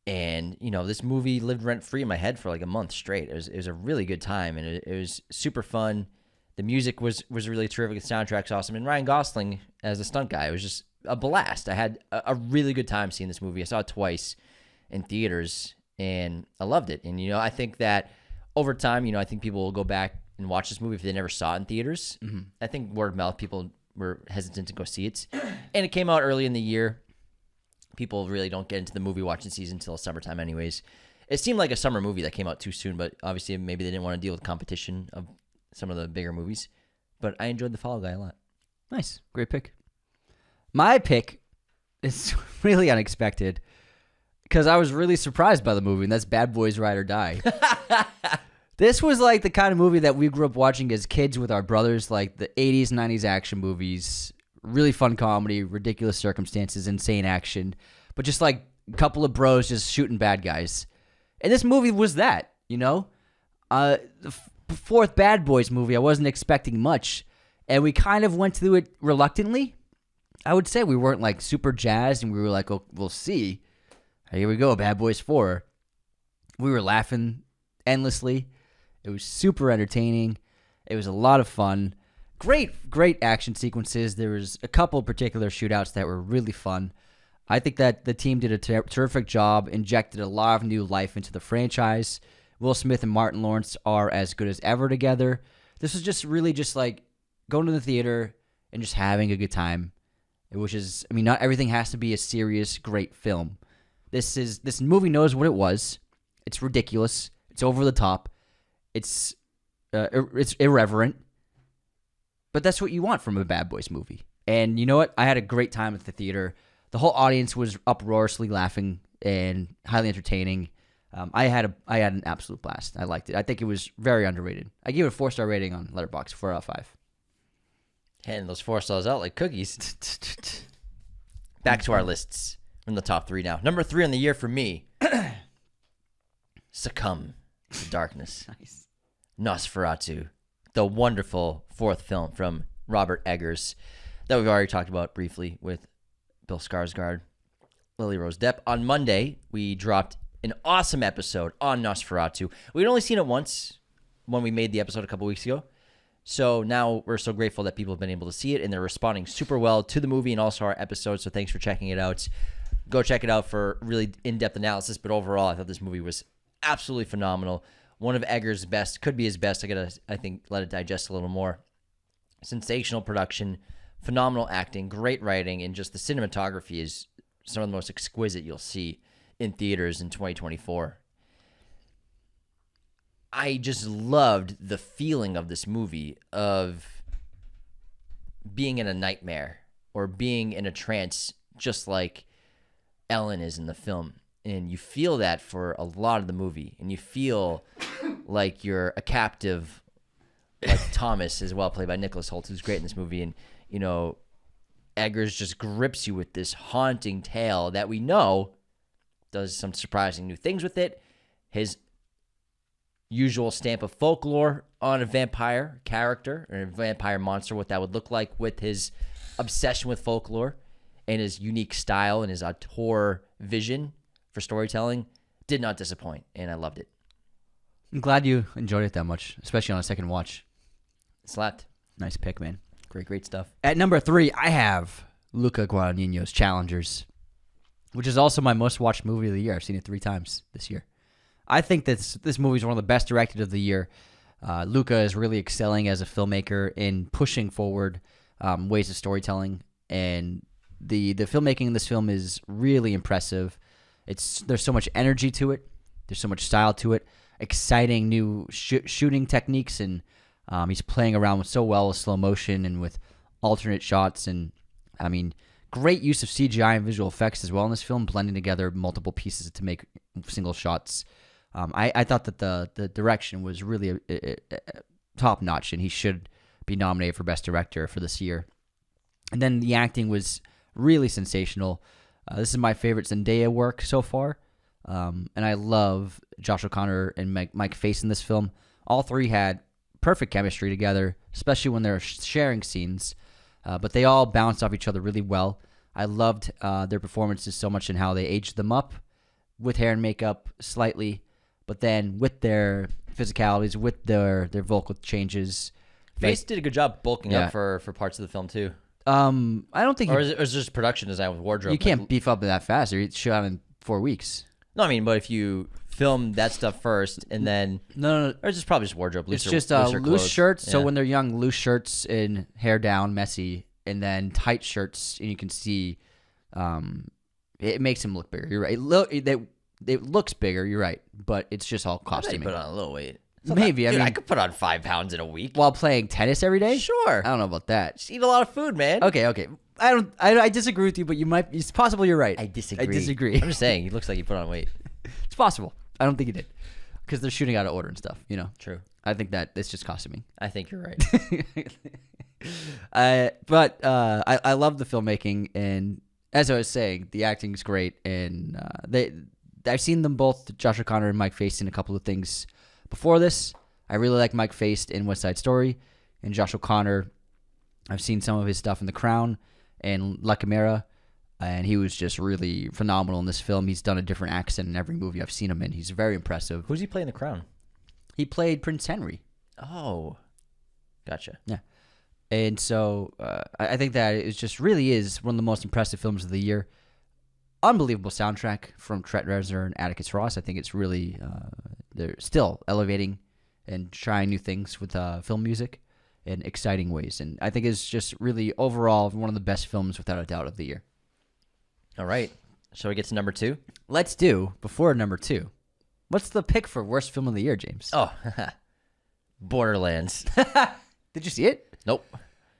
And, this movie lived rent-free in my head for a month straight. It was a really good time, and it was super fun. The music was really terrific. The soundtrack's awesome. And Ryan Gosling as a stunt guy, it was just a blast. I had a really good time seeing this movie. I saw it twice in theaters, and I loved it. And, I think that over time, I think people will go back and watch this movie if they never saw it in theaters. Mm-hmm. I think word of mouth, people were hesitant to go see it. And it came out early in the year. People really don't get into the movie watching season until summertime anyways. It seemed like a summer movie that came out too soon, but obviously maybe they didn't want to deal with competition of some of the bigger movies. But I enjoyed The Fall Guy a lot. Nice. Great pick. My pick is really unexpected. because I was really surprised by the movie, and that's Bad Boys Ride or Die. This was like the kind of movie that we grew up watching as kids with our brothers, like the 80s, 90s action movies. Really fun comedy, ridiculous circumstances, insane action, but just like a couple of bros just shooting bad guys. And this movie was that, you know? The fourth Bad Boys movie, I wasn't expecting much, and we kind of went through it reluctantly. I would say we weren't like super jazzed, and we were like, oh, we'll see. Here we go, Bad Boys 4. We were laughing endlessly. It was super entertaining. It was a lot of fun. Great action sequences. There was a couple particular shootouts that were really fun. I think that the team did a terrific job, injected a lot of new life into the franchise. Will Smith and Martin Lawrence are as good as ever together. This was just really just like going to the theater and just having a good time, which is, I mean, not everything has to be a serious, great film. This movie knows what it was. It's ridiculous. It's over the top. It's irreverent, but that's what you want from a Bad Boys movie. And you know what? I had a great time at the theater. The whole audience was uproariously laughing and highly entertaining. I had an absolute blast. I liked it. I think it was very underrated. I gave it a 4-star rating on Letterboxd, 4 out of 5. Handing those 4 stars out like cookies. Back to our lists. We're in the top 3 now. Number 3 on the year for me. Succumb to Darkness. Nice. Nosferatu, the wonderful fourth film from Robert Eggers that we've already talked about briefly with Bill Skarsgård, Lily Rose Depp. On Monday, we dropped an awesome episode on Nosferatu. We'd only seen it once when we made the episode a couple weeks ago. So now we're so grateful that people have been able to see it, and they're responding super well to the movie and also our episode. So thanks for checking it out. Go check it out for really in-depth analysis. But overall, I thought this movie was absolutely phenomenal. One of Eggers' best, could be his best. I think, let it digest a little more. Sensational production, phenomenal acting, great writing, and just the cinematography is some of the most exquisite you'll see in theaters in 2024. I just loved the feeling of this movie of being in a nightmare or being in a trance, just like Ellen is in the film. And you feel that for a lot of the movie. And you feel like you're a captive, like Thomas, as well, played by Nicholas Hoult, who's great in this movie. And, you know, Eggers just grips you with this haunting tale that we know does some surprising new things with it. His usual stamp of folklore on a vampire character, or a vampire monster, what that would look like with his obsession with folklore and his unique style and his auteur vision for storytelling, did not disappoint, and I loved it. I'm glad you enjoyed it that much, especially on a second watch. It slapped. Nice pick, man. Great stuff. At number 3, I have Luca Guadagnino's Challengers, which is also my most watched movie of the year. I've seen it 3 times this year. I think this movie is one of the best directed of the year. Luca is really excelling as a filmmaker in pushing forward ways of storytelling, and the filmmaking in this film is really impressive. There's so much energy to it. There's so much style to it. Exciting new shooting techniques, and he's playing around so well with slow motion and with alternate shots. And I mean, great use of CGI and visual effects as well in this film, blending together multiple pieces to make single shots. I thought that the direction was really top notch, and he should be nominated for Best Director for this year. And then the acting was really sensational. This is my favorite Zendaya work so far, and I love Josh O'Connor and Mike Face in this film. All 3 had perfect chemistry together, especially when they're sharing scenes, but they all bounced off each other really well. I loved their performances so much and how they aged them up with hair and makeup slightly, but then with their physicalities, with their vocal changes. Face did a good job bulking up for parts of the film, too. I don't think... Or is it just production design with wardrobe? You can't beef up that fast. Or it's shot in 4 weeks. No, I mean, but if you film that stuff first and then... No. Or it's just probably just wardrobe. It's just loose shirts. Yeah. So when they're young, loose shirts and hair down, messy, and then tight shirts, and you can see it makes him look bigger. You're right. It looks bigger, you're right. But it's just all costuming. Put on a little weight. Maybe. Dude, I could put on 5 pounds in a week. While playing tennis every day? Sure. I don't know about that. Just eat a lot of food, man. Okay. I disagree with you, but it's possible you're right. I disagree. I'm just saying, he looks like he put on weight. It's possible. I don't think he did. Because they're shooting out of order and stuff, True. I think that it's just costuming. I think you're right. But I love the filmmaking, and as I was saying, the acting's great, and I've seen them both, Josh O'Connor and Mike Faist, in a couple of things before this. I really like Mike Faist in West Side Story, and Josh O'Connor, I've seen some of his stuff in The Crown and La Chimera, and he was just really phenomenal in this film. He's done a different accent in every movie I've seen him in. He's very impressive. Who's he playing The Crown? He played Prince Henry. Oh, gotcha. Yeah. And so I think that it just really is one of the most impressive films of the year. Unbelievable soundtrack from Trent Reznor and Atticus Ross. I think it's really, they're still elevating and trying new things with film music in exciting ways. And I think it's just really overall one of the best films without a doubt of the year. All right. Shall we get to number 2? Let's do, before number 2, what's the pick for worst film of the year, James? Oh, Borderlands. Did you see it? Nope.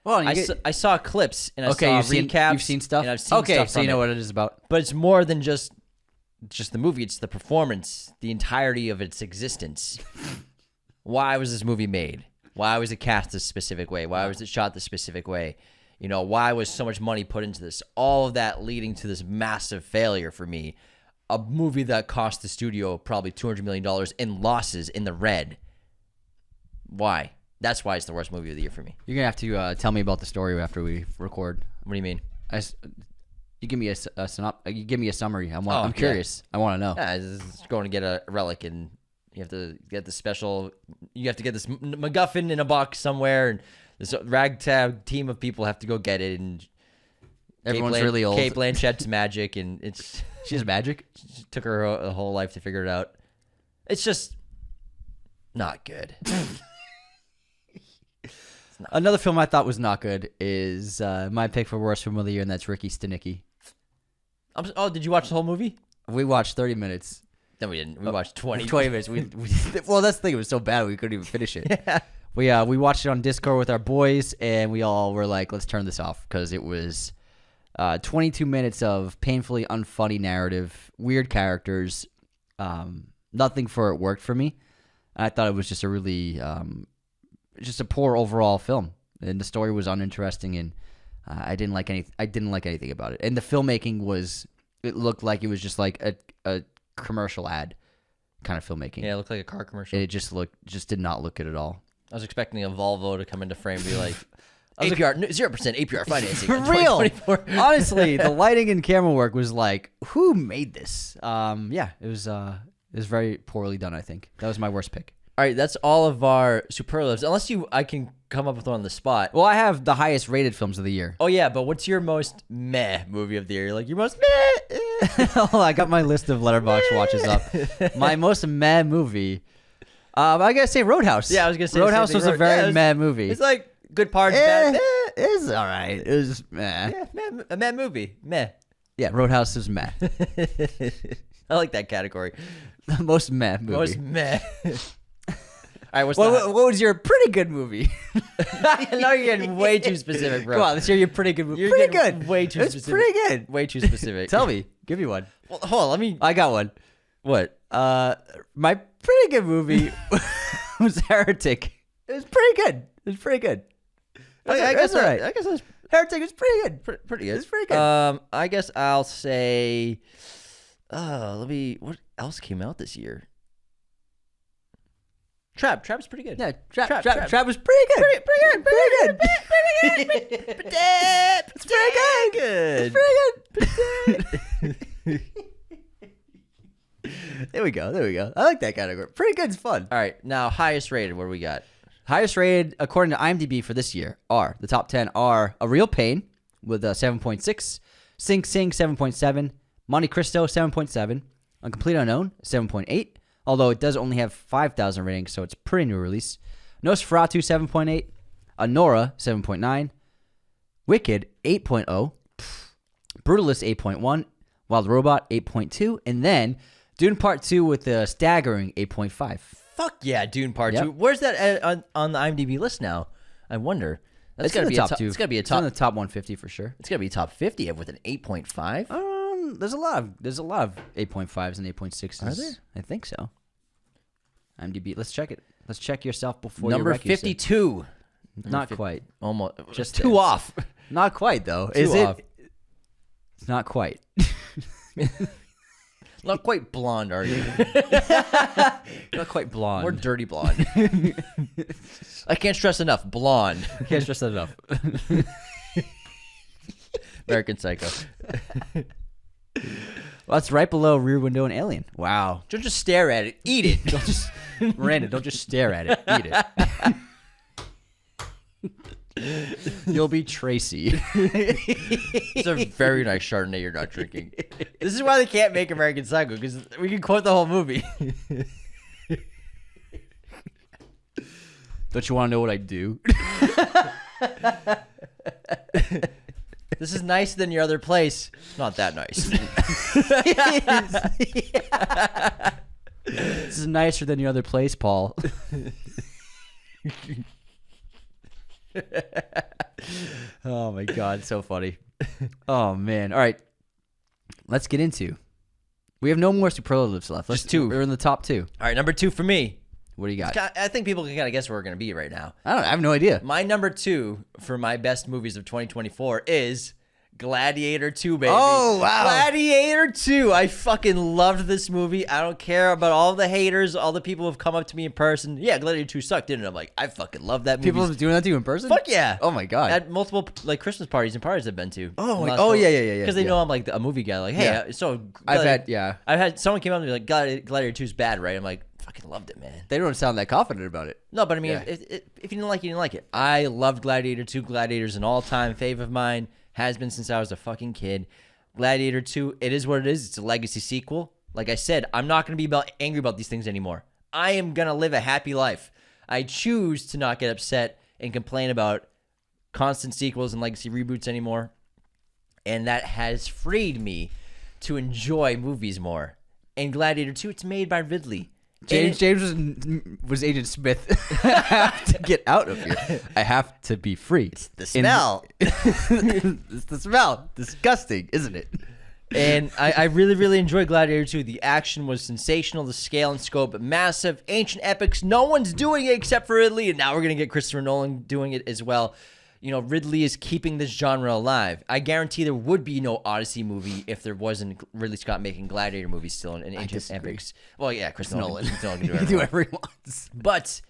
Well, I saw clips and I saw recaps. You've seen stuff? And I've seen stuff so you from know it. what it is about. But it's more than just the movie. It's the performance, the entirety of its existence. Why was this movie made? Why was it cast this specific way? Why was it shot this specific way? Why was so much money put into this? All of that leading to this massive failure for me. A movie that cost the studio probably $200 million in losses in the red. Why? That's why it's the worst movie of the year for me. You're going to have to tell me about the story after we record. What do you mean? You give me you give me a summary. I'm curious. Yeah. I want to know. Yeah, it's going to get a relic, and you have to get the special. You have to get this MacGuffin in a box somewhere, and this ragtag team of people have to go get it. And everyone's really old. Kate Blanchett's magic, and it's she has magic. It took her a whole life to figure it out. It's just not good. Another film I thought was not good is my pick for worst film of the year, and that's Ricky Stenicki. Did you watch the whole movie? We watched 30 minutes. No, we didn't. We watched 20. 20 minutes. Well, that's the thing. It was so bad we couldn't even finish it. Yeah. We watched it on Discord with our boys, and we all were like, let's turn this off, because it was 22 minutes of painfully unfunny narrative, weird characters. Nothing for it worked for me. And I thought it was just a really... just a poor overall film, and the story was uninteresting, and I didn't like anything about it. And the filmmaking it looked like it was just like a commercial ad kind of filmmaking. Yeah, it looked like a car commercial. It just did not look good at all. I was expecting a Volvo to come into frame and be like, APR 0% APR financing. For real. Honestly, the lighting and camera work was like, who made this? Yeah, it was very poorly done, I think. That was my worst pick. All right, that's all of our superlatives. Unless I can come up with one on the spot. Well, I have the highest rated films of the year. Oh, yeah, but what's your most meh movie of the year? Like, your most meh? Oh, I got my list of Letterboxd watches up. My most meh movie, I gotta say Roadhouse. Yeah, I was gonna say Roadhouse was a very meh movie. It's like good parts, bad. It's all right. It was meh. Yeah, a meh movie. Meh. Yeah, Roadhouse is meh. I like that category. The most meh movie. Most meh. All right, what was your pretty good movie? No, you're getting way too specific, bro. Come on, let's hear your pretty good movie. You're pretty good. Way too specific. It's pretty good. Way too specific. Tell me. Give me one. Well, hold on. I got one. What? My pretty good movie was Heretic. It was pretty good. I guess all right. I guess that's Heretic is pretty good. Pretty good. It's pretty good. I guess I'll say. What else came out this year? Trap's pretty good. Yeah, Trap was pretty good. Pretty good. It's pretty good. There we go. I like that category. Pretty good's fun. All right, now highest rated. What do we got? Highest rated, according to IMDb for this year, the top 10 are A Real Pain with a 7.6, Sing Sing 7.7, Monte Cristo 7.7, On Complete Unknown 7.8. Although it does only have 5,000 ratings, so it's a pretty new release. Nosferatu, 7.8. Anora, 7.9. Wicked, 8.0. Brutalist, 8.1. Wild Robot, 8.2. And then Dune Part 2 with a staggering 8.5. Fuck yeah, Dune Part Yep. 2. Where's that on the IMDb list now? I wonder. That's It's gotta in be the a top two. It's gotta be a It's in top. the top 150 for sure. It's gotta be top 50 with an 8.5. There's a lot of 8.5s and 8.6s. Are there? I think so. IMDb. Let's check it. Let's check yourself before Number you wreck yourself. 52. Not quite. Almost. Just Just two there. off. Not quite though. Two Is off. it? It's not quite. Not quite blonde, are you? Not quite blonde. More dirty blonde. I can't stress enough. Blonde. Can't stress that enough. American Psycho. Well, it's right below Rear Window and Alien. Wow. Don't just stare at it. Eat it. Don't just Miranda, don't just stare at it. Eat it. You'll be Tracy. It's a very nice Chardonnay you're not drinking. This is why they can't make American Psycho, because we can quote the whole movie. Don't you want to know what I do? This is nicer than your other place. Not that nice. This is nicer than your other place, Paul. Oh my God, so funny. Oh man. All right. Let's get into. We have no more superlatives left. Just two. We're in the top two. All right, number 2 for me. What do you got? I think people can kind of guess where we're going to be right now. I have no idea. My number 2 for my best movies of 2024 is Gladiator 2, baby. Oh, wow. Gladiator 2. I fucking loved this movie. I don't care about all the haters, all the people who've come up to me in person. Yeah, Gladiator 2 sucked, didn't it? I'm like, I fucking love that movie. People doing that to you in person? Fuck yeah. Oh my God. At multiple like Christmas parties and parties I've been to. Yeah. Because they know I'm like a movie guy. Like, hey, Yeah. so I've I've had someone came up to me like, Gladiator 2 is bad, right? I'm like, fucking loved it, man. They don't sound that confident about it. No, but I mean, Yeah. if you didn't like it, you didn't like it. I loved Gladiator 2. Gladiator's an all-time fave of mine. Has been since I was a fucking kid. Gladiator 2, it is what it is. It's a legacy sequel. Like I said, I'm not going to be angry about these things anymore. I am going to live a happy life. I choose to not get upset and complain about constant sequels and legacy reboots anymore. And that has freed me to enjoy movies more. And Gladiator 2, it's made by Ridley. James was Agent Smith. I have to get out of here. I have to be free. It's The smell. It's the smell. Disgusting, isn't it? And I really, really enjoyed Gladiator 2. The action was sensational. The scale and scope, massive. Ancient epics. No one's doing it except for Ridley. And now we're going to get Christopher Nolan doing it as well. You know, Ridley is keeping this genre alive. I guarantee there would be no Odyssey movie if there wasn't Ridley Scott making Gladiator movies still and Ancient Epics. Well, yeah, Christopher Nolan. Nolan can He do whatever he wants. But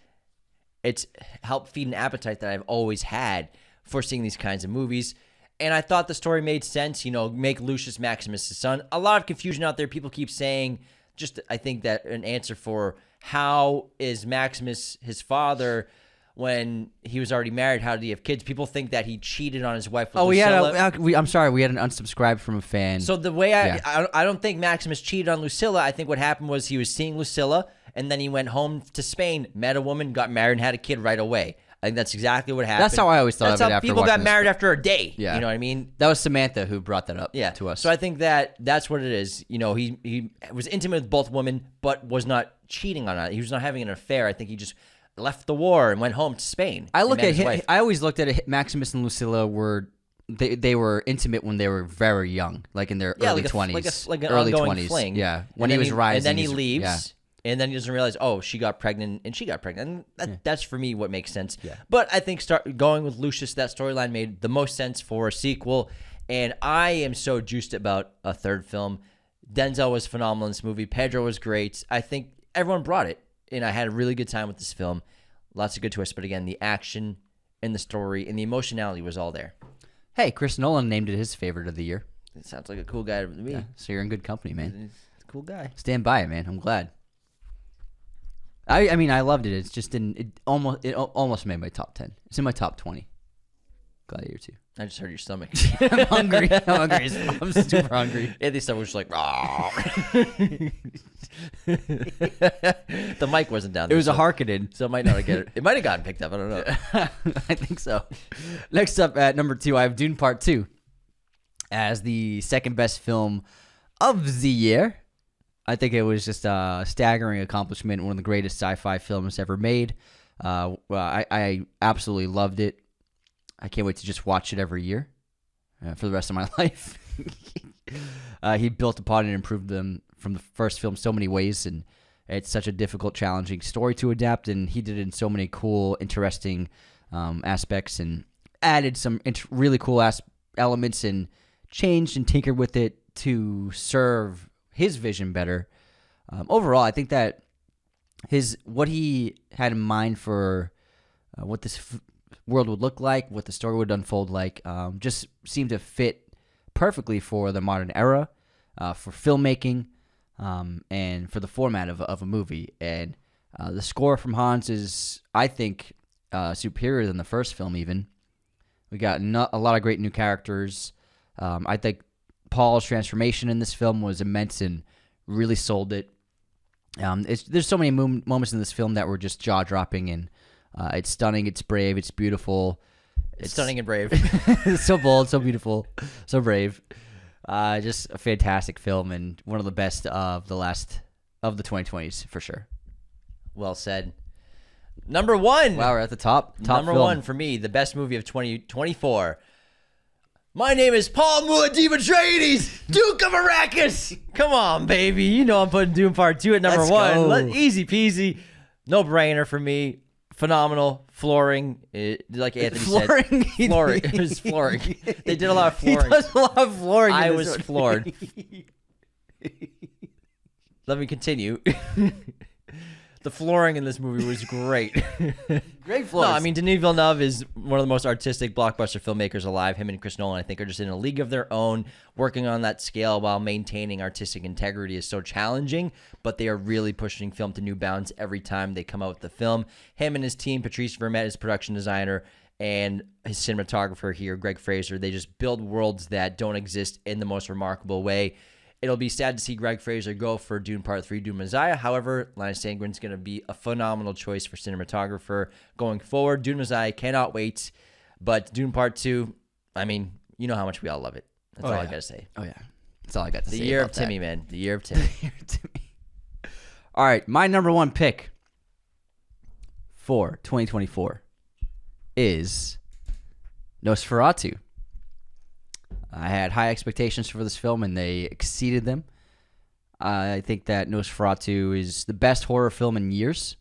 it's helped feed an appetite that I've always had for seeing these kinds of movies. And I thought the story made sense, you know, make Lucius Maximus his son. A lot of confusion out there. People keep saying, just I think that an answer for how is Maximus his father when he was already married? How did he have kids? People think that he cheated on his wife with Lucilla. I'm sorry, we had an unsubscribe from a fan. So the way I don't think Maximus cheated on Lucilla. I think what happened was he was seeing Lucilla, and then he went home to Spain, met a woman, got married, and had a kid right away. I think that's exactly what happened. That's how I always thought That's of it how after people got watching this. married after a day. Yeah. You know what I mean? That was Samantha who brought that up to us. So I think that's what it is. You know, he was intimate with both women, but was not cheating on her. He was not having an affair. I think he just left the war and went home to Spain. I always looked at it. Maximus and Lucilla were they were intimate when they were very young, like in their early 20s, like an early ongoing 20s. fling. Yeah, when he was rising, and then he leaves. Yeah. And then he doesn't realize, oh, she got pregnant, and she got pregnant. And that's for me what makes sense. Yeah. But I think going with Lucius, that storyline made the most sense for a sequel. And I am so juiced about a third film. Denzel was phenomenal in this movie. Pedro was great. I think everyone brought it, and I had a really good time with this film. Lots of good twists, but again, the action and the story and the emotionality was all there. Hey, Chris Nolan named it his favorite of the year. It sounds like a cool guy to me. Yeah, so you're in good company, man. He's a cool guy. Stand by it, man. I'm glad. I mean, I loved it. It's just it almost made my top 10. It's in my top 20. Gladiator 2. I just heard your stomach. I'm hungry. I'm super hungry. Anthony's stomach was just like, the mic wasn't down there. It was a Harkonnen. So it might not get it. It might have gotten picked up. I don't know. I think so. Next up at number 2, I have Dune Part 2 as the second best film of the year. I think it was just a staggering accomplishment, one of the greatest sci-fi films ever made. I absolutely loved it. I can't wait to just watch it every year for the rest of my life. He built upon it and improved them from the first film so many ways, and it's such a difficult, challenging story to adapt, and he did it in so many cool, interesting aspects and added some really cool elements and changed and tinkered with it to serve his vision better. Overall, I think that what he had in mind for what this world would look like, what the story would unfold like, just seemed to fit perfectly for the modern era, for filmmaking, and for the format of a movie. And the score from Hans is, I think, superior than the first film even. We got a lot of great new characters. I think Paul's transformation in this film was immense and really sold it. There's so many moments in this film that were just jaw-dropping, and it's stunning, it's brave, it's beautiful. It's stunning and brave. It's so bold, so beautiful, so brave. Just a fantastic film and one of the best of the 2020s for sure. Well said. Number one. Wow, we're at the top Number film. one for me, the best movie of 2024. My name is Paul Atreides, Duke of Arrakis. Come on, baby. You know I'm putting Dune Part 2 at number one. Easy peasy. No brainer for me. Phenomenal. Flooring. Like Anthony said. Flooring. It was flooring. They did a lot of flooring. He does a lot of flooring. I was floored. Let me continue. The flooring in this movie was great. Great floors. No, I mean, Denis Villeneuve is one of the most artistic blockbuster filmmakers alive. Him and Chris Nolan, I think, are just in a league of their own. Working on that scale while maintaining artistic integrity is so challenging, but they are really pushing film to new bounds every time they come out with the film. Him and his team, Patrice Vermette, his production designer, and his cinematographer here, Greg Fraser, they just build worlds that don't exist in the most remarkable way. It'll be sad to see Greg Fraser go for Dune Part 3, Dune Messiah. However, Linus Sandgren's going to be a phenomenal choice for cinematographer going forward. Dune Messiah, cannot wait. But Dune Part 2, I mean, you know how much we all love it. That's all I got to say. Oh, yeah. That's all I got to say. The year of Timmy, man. The year of Timmy. All right. My number one pick for 2024 is Nosferatu. I had high expectations for this film, and they exceeded them. I think that Nosferatu is the best horror film in years.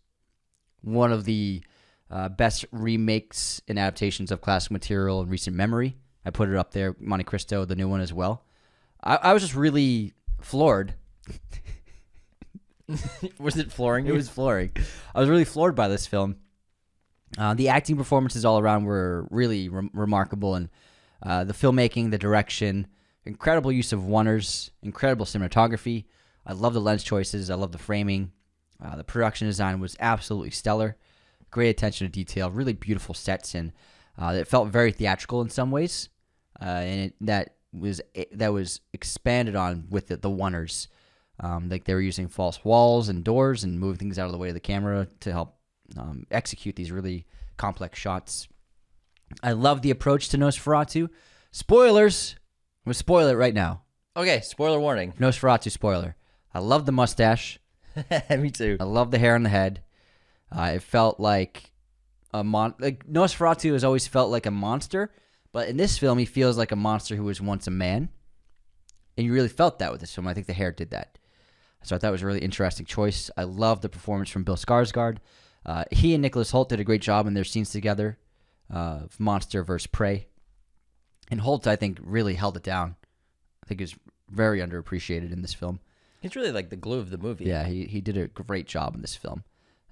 One of the best remakes and adaptations of classic material in recent memory. I put it up there, Monte Cristo, the new one as well. I was just really floored. Was it flooring? It was flooring. I was really floored by this film. The acting performances all around were really remarkable, and the filmmaking, the direction, incredible use of one-ers, incredible cinematography. I love the lens choices. I love the framing. The production design was absolutely stellar. Great attention to detail. Really beautiful sets, and it felt very theatrical in some ways. And that was expanded on with the one-ers. Like they were using false walls and doors and moving things out of the way of the camera to help execute these really complex shots. I love the approach to Nosferatu. Spoilers. I'm going to spoil it right now. Okay, spoiler warning. Nosferatu spoiler. I love the mustache. Me too. I love the hair on the head. It felt like Nosferatu has always felt like a monster, but in this film, he feels like a monster who was once a man. And you really felt that with this film. I think the hair did that. So I thought it was a really interesting choice. I love the performance from Bill Skarsgård. He and Nicholas Hoult did a great job in their scenes together. Monster versus prey. And Holt, I think, really held it down. I think he was very underappreciated in this film. He's really like the glue of the movie. Yeah, he did a great job in this film.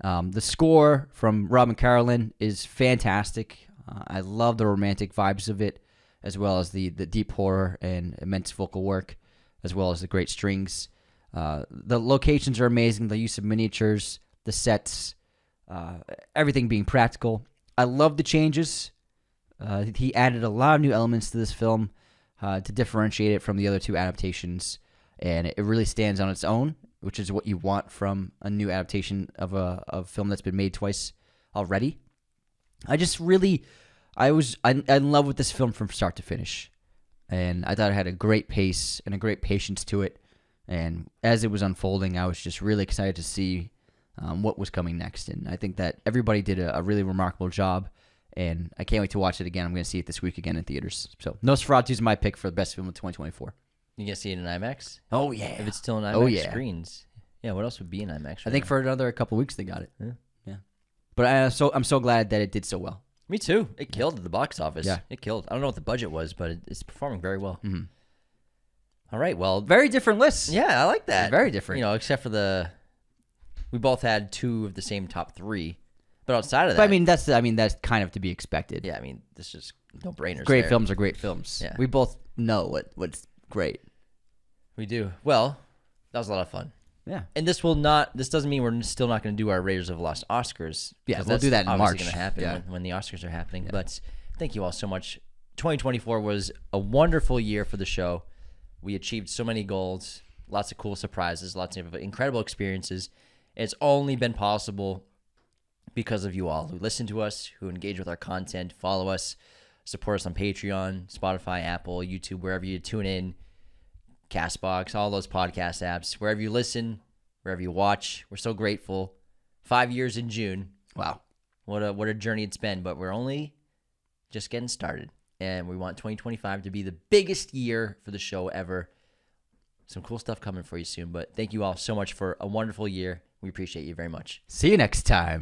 The score from Robin Carolyn is fantastic. I love the romantic vibes of it, as well as the deep horror and immense vocal work, as well as the great strings. The locations are amazing. The use of miniatures, the sets, everything being practical. I love the changes. He added a lot of new elements to this film to differentiate it from the other two adaptations, and it really stands on its own, which is what you want from a new adaptation of a film that's been made twice already. I was in love with this film from start to finish, and I thought it had a great pace and a great patience to it. And as it was unfolding, I was just really excited to see what was coming next. And I think that everybody did a really remarkable job. And I can't wait to watch it again. I'm going to see it this week again in theaters. So Nosferatu is my pick for the best film of 2024. You gonna see it in IMAX? Oh, yeah. If it's still in IMAX screens. Yeah, what else would be in IMAX? Right I think now? for another couple weeks they got it. Yeah. But I'm so glad that it did so well. Me too. It killed at the box office. Yeah. It killed. I don't know what the budget was, but it's performing very well. Mm-hmm. All right, well. Very different lists. Yeah, I like that. Very different. You know, except for we both had 2 of the same top 3. But outside of that. But I mean, that's kind of to be expected. Yeah, I mean, this is no-brainers. Great films are great films. Yeah. We both know what's great. We do. Well, that was a lot of fun. Yeah. And this doesn't mean we're still not going to do our Raiders of the Lost Oscars. Yeah, we'll do that in March. Going to happen when the Oscars are happening. Yeah. But thank you all so much. 2024 was a wonderful year for the show. We achieved so many goals, lots of cool surprises, lots of incredible experiences. It's only been possible because of you all who listen to us, who engage with our content, follow us, support us on Patreon, Spotify, Apple, YouTube, wherever you tune in, CastBox, all those podcast apps, wherever you listen, wherever you watch. We're so grateful. 5 years in June. Wow. What a journey it's been, but we're only just getting started. And we want 2025 to be the biggest year for the show ever. Some cool stuff coming for you soon, but thank you all so much for a wonderful year. We appreciate you very much. See you next time.